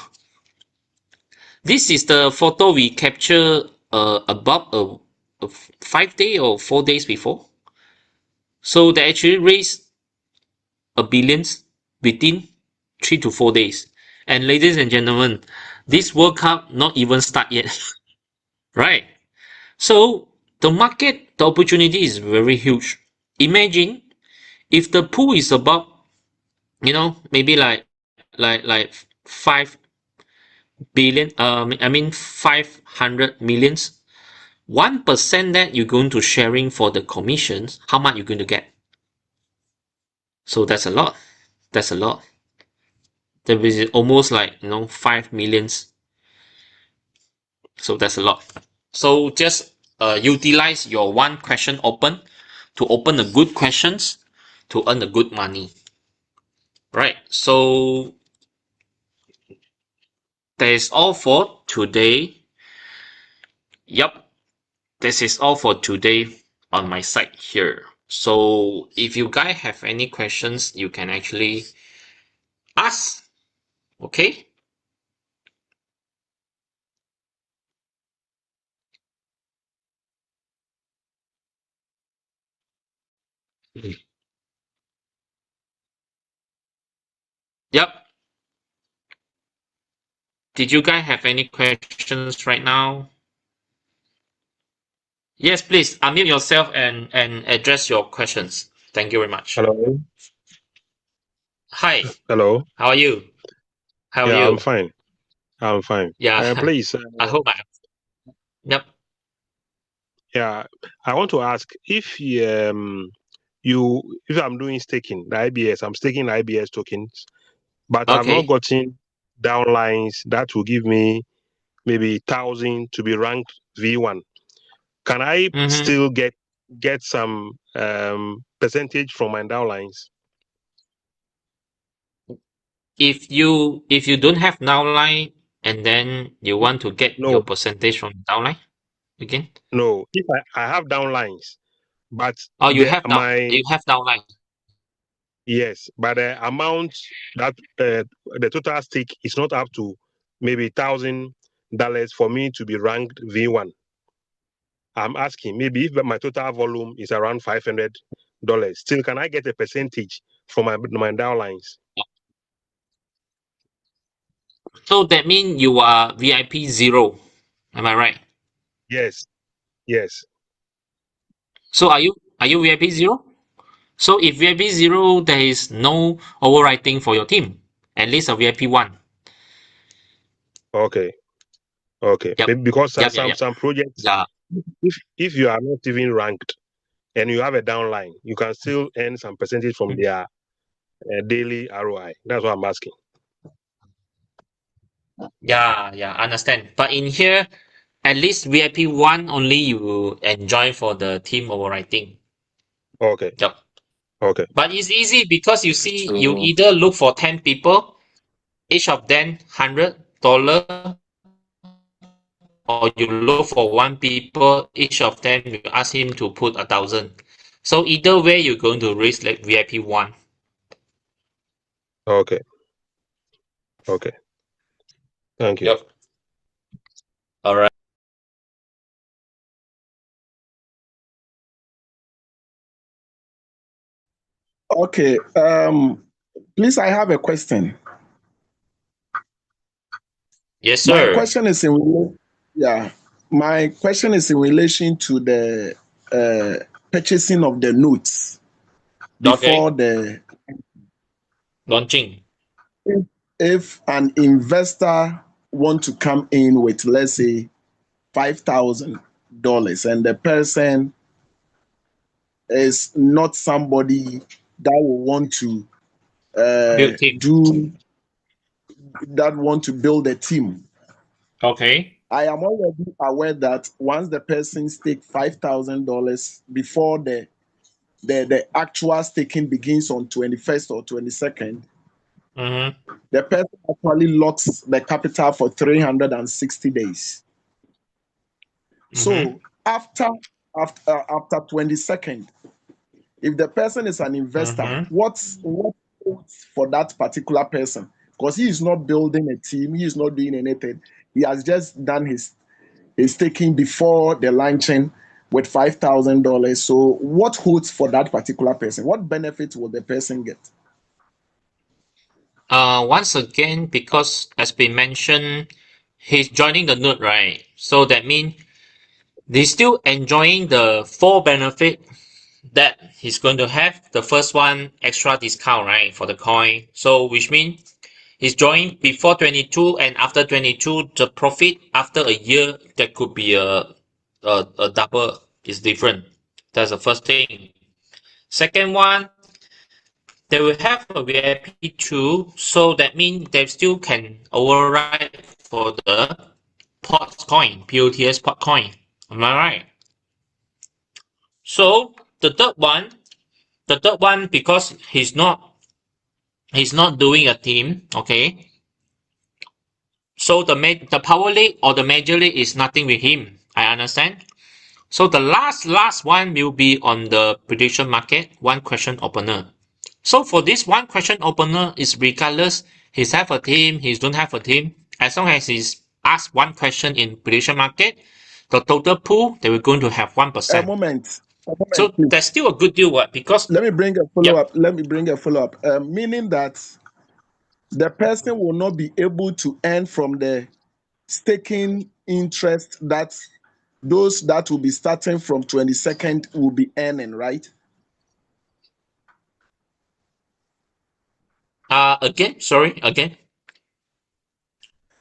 This is the photo we capture about 5 days or 4 days before. So they actually raised $1 billion within 3 to 4 days. And ladies and gentlemen, this World Cup not even start yet. Right? So the market, the opportunity is very huge. Imagine if the pool is about, maybe like 5 billion, I mean 500 millions. 1% that you're going to sharing for the commissions, how much you're going to get? So that's a lot. That's a lot. That is almost like 5 millions. So that's a lot. So just utilize your one question open to open the good questions to earn the good money. Right. So that is all for today. Yep. This is all for today on my side here. So if you guys have any questions, you can actually ask. Okay. Yep. Did you guys have any questions right now? Yes, please unmute yourself and address your questions. Thank you very much. Hello. Hi. Hello. How are you? How are Yeah, I'm you? fine. I'm fine. Yeah. Please, I hope I. Yep. yeah, I want to ask if if I'm doing staking, the IBS, I'm staking IBS tokens, but I've not Okay. gotten downlines that will give me maybe 1,000 to be ranked V1. Can I still get some percentage from my downlines? If you don't have downline and then you want to get your No, percentage from downline again? no. If I have downlines, but Oh, you the have my downline. yes, but the amount that the total stake is not up to maybe $1,000 for me to be ranked V1. I'm asking maybe if my total volume is around $500, still can I get a percentage from my downlines? So that means you are VIP 0. Am I right? Yes, yes. So are you VIP 0? So if VIP 0, there is no overwriting for your team. At least a VIP 1. Okay, okay. Yep. Maybe because Yep. Yep. Yep. some projects, Yeah. if you are not even ranked and you have a downline, you can still earn some percentage from their daily ROI. That's what I'm asking. Yeah. Yeah. Understand. But in here, at least VIP 1 only you enjoy for the team overwriting. Okay, Yep. okay, But it's easy because you see, you So, either look for 10 people, each of them $100, or you look for 1 people, each of them you ask him to put 1,000. So either way, you're going to raise like VIP 1. okay, okay. Thank you. Yep. All right. Okay. Please, I have a question. Yes, My sir. question is my question is in relation to the purchasing of the notes Okay. before the Launching. if an investor want to come in with, let's say, $5,000, and the person is not somebody that will want to Build team. want to build a team. Okay. I am already aware that once the person stake $5,000 before the actual staking begins on 21st or 22nd, the person actually locks the capital for 360 days. So after 22nd, if the person is an investor, what holds for that particular person? Because he is not building a team, he is not doing anything. He has just done his staking before the launching with $5,000. So what holds for that particular person? What benefit will the person get? Once again, because as been mentioned, he's joining the node, right? So that means they're still enjoying the 4 benefit that he's going to have. The first one, extra discount, right, for the coin. So which means he's drawing before 22 and after 22, the profit after a year, that could be a double is different. That's the first thing. Second one, they will have a VIP too, so that means they still can override for the POTS coin, POTS pot coin. Am I right? So the third one, because he's not doing a team, okay. So the power league or the major league is nothing with him. I understand. So the last one will be on the prediction market, one question opener. So for this one question opener, is regardless he's have a team, he don't have a team, as long as he's asked one question in prediction market, the total pool they were going to have 1%. A moment, so please. that's still a good deal, what? Because Let me bring a follow-up. Let me bring a follow-up. Meaning that the person will not be able to earn from the staking interest that those that will be starting from 22nd will be earning, right? again.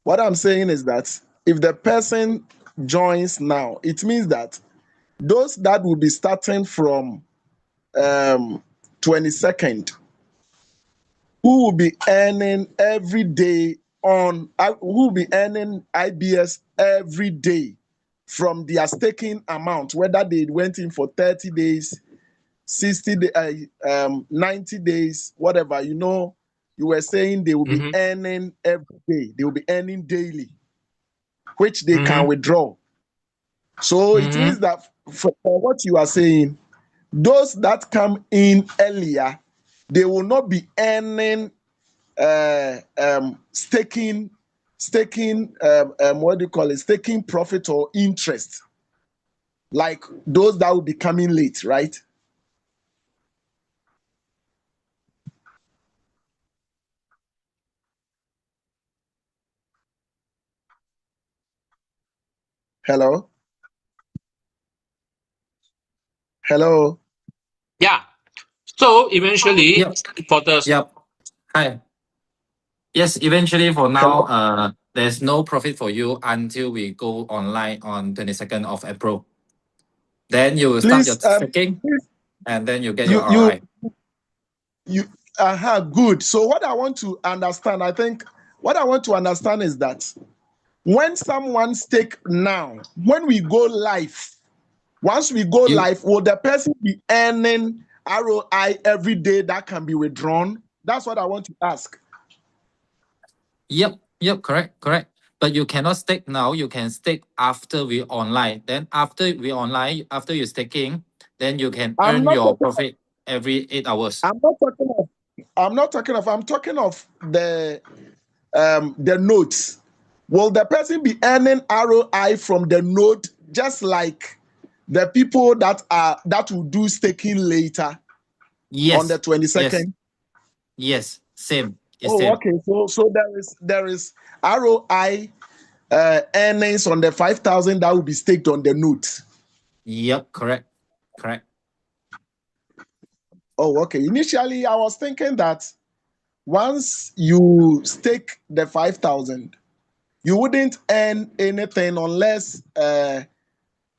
What I'm saying is that if the person joins now, it means that those that will be starting from 22nd, who will be earning every day who will be earning IBS every day from their staking amount, whether they went in for 30 days, 60 days, 90 days, whatever, you were saying they will be earning every day. They will be earning daily, which they can withdraw. So it means that for what you are saying, those that come in earlier, they will not be earning staking what do you call it, staking profit or interest like those that will be coming late, right? Hello. Yeah. So eventually, Yep. for the Yep. Hi. Yes, eventually for now, Hello? there's no profit for you until we go online on 22nd of April. Then you will start your Please, staking and then you get your you RI. good. So what I want to understand, I think what I want to understand is that when someone stake now, when we go live, once we go live, will the person be earning ROI every day that can be withdrawn? That's what I want to ask. Yep, correct. But you cannot stake now. You can stake after we online. Then after we online, after you staking, then you can I'm earn not your talking profit every 8 hours. I'm talking of the nodes. Will the person be earning ROI from the node just like the people that will do staking later on the 22nd? Yes, same. It's Oh, same. okay. So there is ROI earnings on the 5,000 that will be staked on the node. Yep, correct. Oh, okay. Initially, I was thinking that once you stake the 5,000, you wouldn't earn anything unless after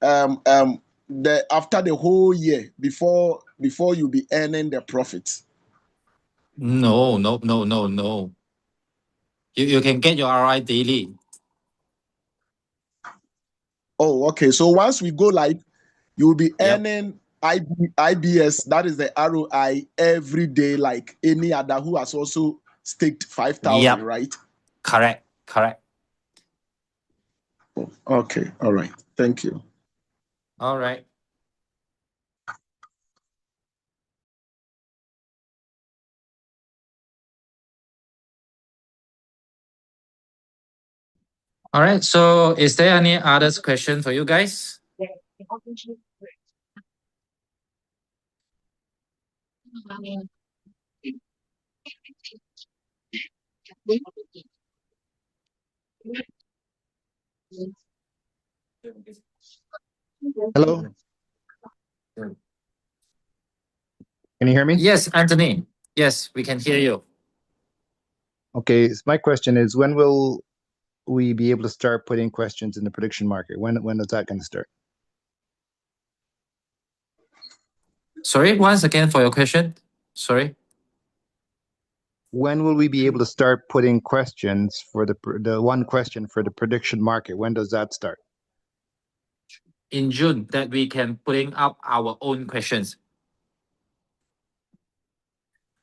the whole year before you be earning the profits. No. You can get your RI daily. Oh, okay. So once we go live, you will be Yep. earning IBS, that is the ROI, every day, like any other who has also staked 5,000, Yep. right? Correct. Okay. All right. Thank you. All right. All right. So is there any other question for you guys? Hello, can you hear me? Yes, Anthony. Yes, we can hear you. Okay, so my question is, when will we be able to start putting questions in the prediction market? When is that going to start? Sorry, once again for your question. Sorry. When will we be able to start putting questions for the one question for the prediction market? When does that start? In June, that we can putting up our own questions.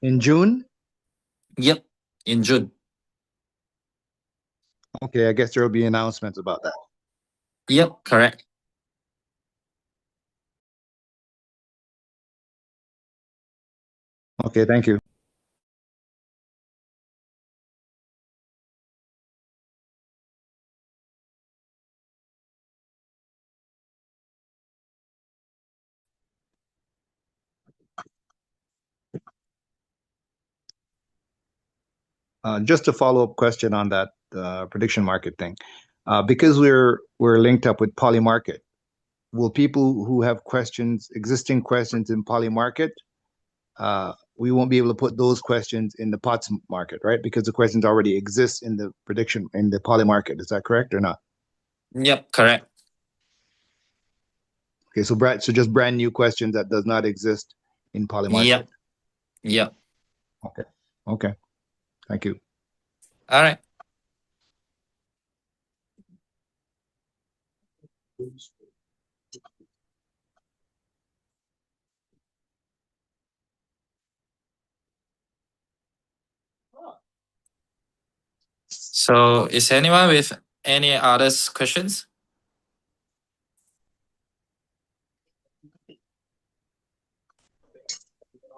In June? Yep, in June. Okay, I guess there will be announcements about that. Yep, correct. Okay, thank you. Just a follow-up question on that prediction market thing. Because we're linked up with Polymarket, will people who have existing questions in Polymarket, we won't be able to put those questions in the POTS market, right? Because the questions already exist in the prediction in the Polymarket. Is that correct or not? Yep, correct. Okay, so just brand new questions that does not exist in Polymarket. Yep. Yep. Okay. Thank you. All right. So is anyone with any other questions?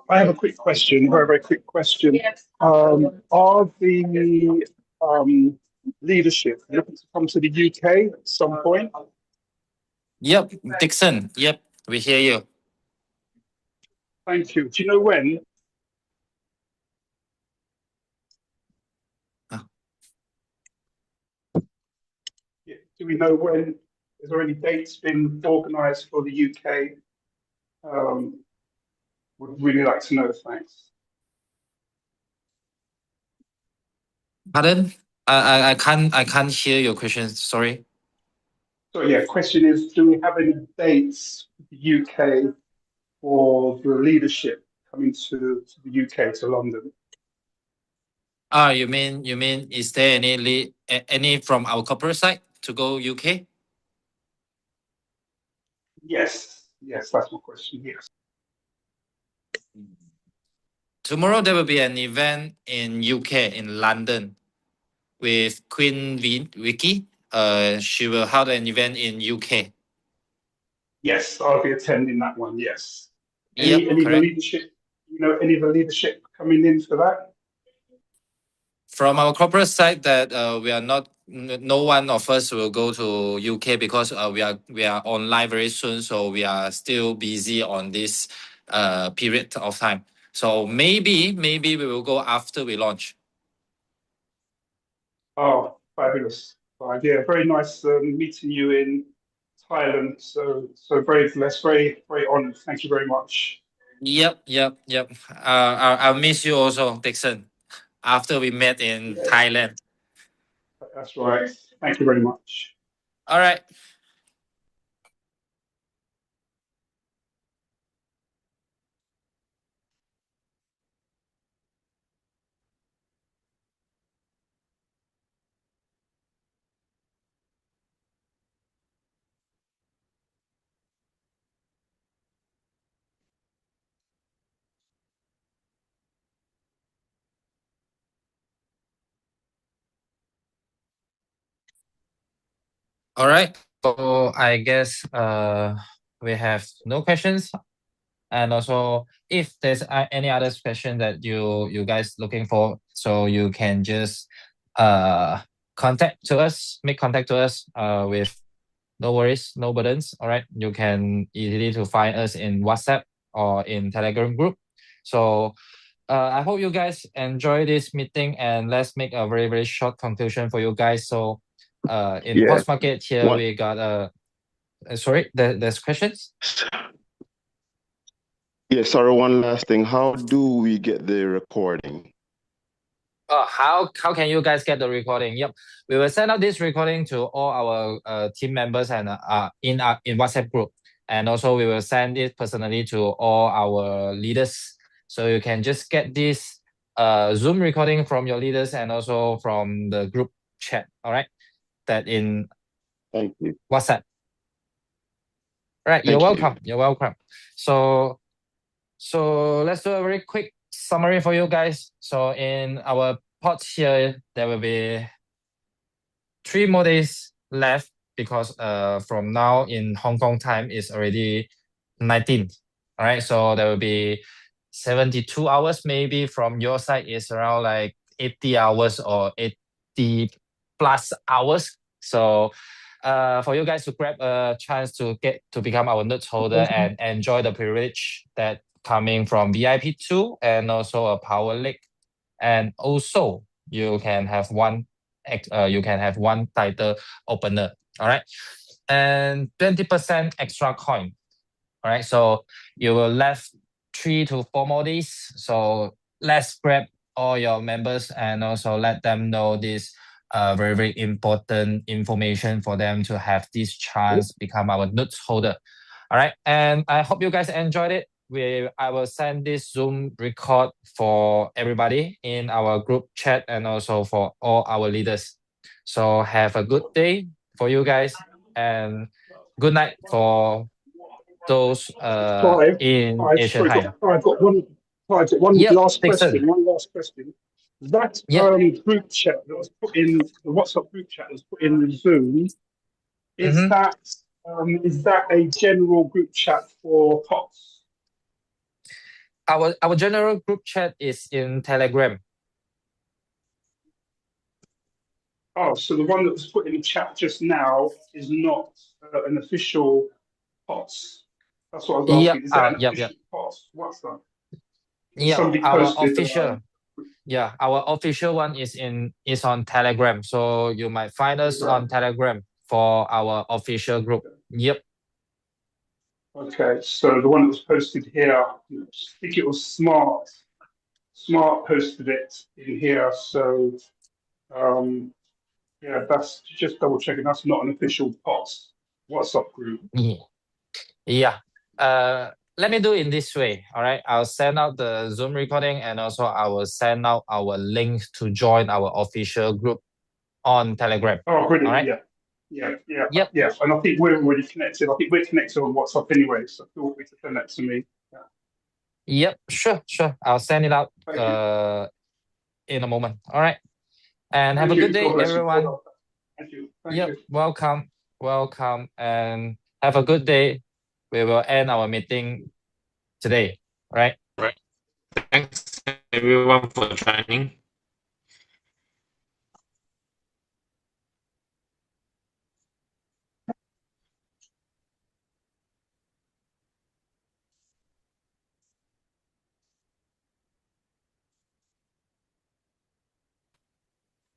I have a quick question, very quick question. Are the leadership looking to come to the UK at some point? Yep, Dixon. Yep, we hear you. Thank you. Do you know when? Yeah, do we know when? Is there any dates been organised for the UK? Would really like to know. Thanks. Pardon? I can't hear your question. Sorry. So yeah, question is, do we have any dates for the UK for the leadership coming to the UK, to London? You mean is there any from our corporate side to go UK? Yes, that's my question. Yes. Tomorrow there will be an event in UK in London with Queen Vicky. She will hold an event in UK. Yes, I'll be attending that one. Yes. Yep, Any of the correct. leadership? You know, any of the leadership coming in for that? From our corporate side, that we are not. No one of us will go to UK because we are online very soon, so we are still busy on this period of time. So maybe we will go after we launch. Oh, fabulous! Yeah, very nice meeting you in Thailand. So very blessed, very honoured. Thank you very much. Yep. I'll miss you also, Dixon. After we met in Thailand. That's right. Thank you very much. All right. All right. So I guess we have no questions. And also, if there's any other question that you guys looking for, so you can just make contact to us with no worries, no burdens. All right, you can easily to find us in WhatsApp or in Telegram group. So I hope you guys enjoy this meeting, and let's make a very very short conclusion for you guys. So in Yeah. post market here we got Sorry, there's questions? Yeah, sorry, one last thing. How do we get the recording? How can you guys get the recording? Yep, we will send out this recording to all our team members and in WhatsApp group, and also we will send it personally to all our leaders. So you can just get this Zoom recording from your leaders and also from the group chat. All right, that in Thank you. WhatsApp. All right, you're Thank you. welcome. You're welcome. So let's do a very quick summary for you guys. So in our pods here, there will be 3 more days left because from now in Hong Kong time is already 19th. All right, so there will be 72 hours maybe from your side is around like 80 hours or 80 plus hours. So for you guys to grab a chance to get to become our notes holder and enjoy the privilege that coming from VIP2 and also a power link, and also you can have one title opener. All right, and 20% extra coin. All right, so you will left 3 to 4 more days. So let's grab all your members and also let them know this very, very important information for them to have this chance become our notes holder. All right, and I hope you guys enjoyed it. I will send this Zoom record for everybody in our group chat and also for all our leaders. So have a good day for you guys and good night for those Clive, in Asia sorry, time. I've got one. I've got one Yep, last Dixon. question. One last question. That Yep. Group chat that was put in the WhatsApp group chat that was put in the Zoom. Is Mhm. that a general group chat for POTS? Our general group chat is in Telegram. Oh, so the one that was put in the chat just now is not an official POTS. That's what I was asking. Is that an official POTS? What's that? Yeah, Somebody our posted. official. Yeah, our official one is on Telegram. So you might find us on Telegram for our official group. Yep. Okay, so the one that was posted here, I think it was Smart. Smart posted it in here. So yeah, that's just double checking. That's not an official POTS WhatsApp group. Yeah. Let me do it in this way. All right. I'll send out the Zoom recording and also I will send out our link to join our official group on Telegram. Oh, brilliant. All right. Yeah. And I think we're already connected. I think we're connected on WhatsApp anyway. So feel free to send that to me. Yep. Sure. I'll send it out in a moment. All right. And have a good day, everyone. Thank you. Yep. Welcome. And have a good day. We will end our meeting today. Right. Thanks everyone for joining.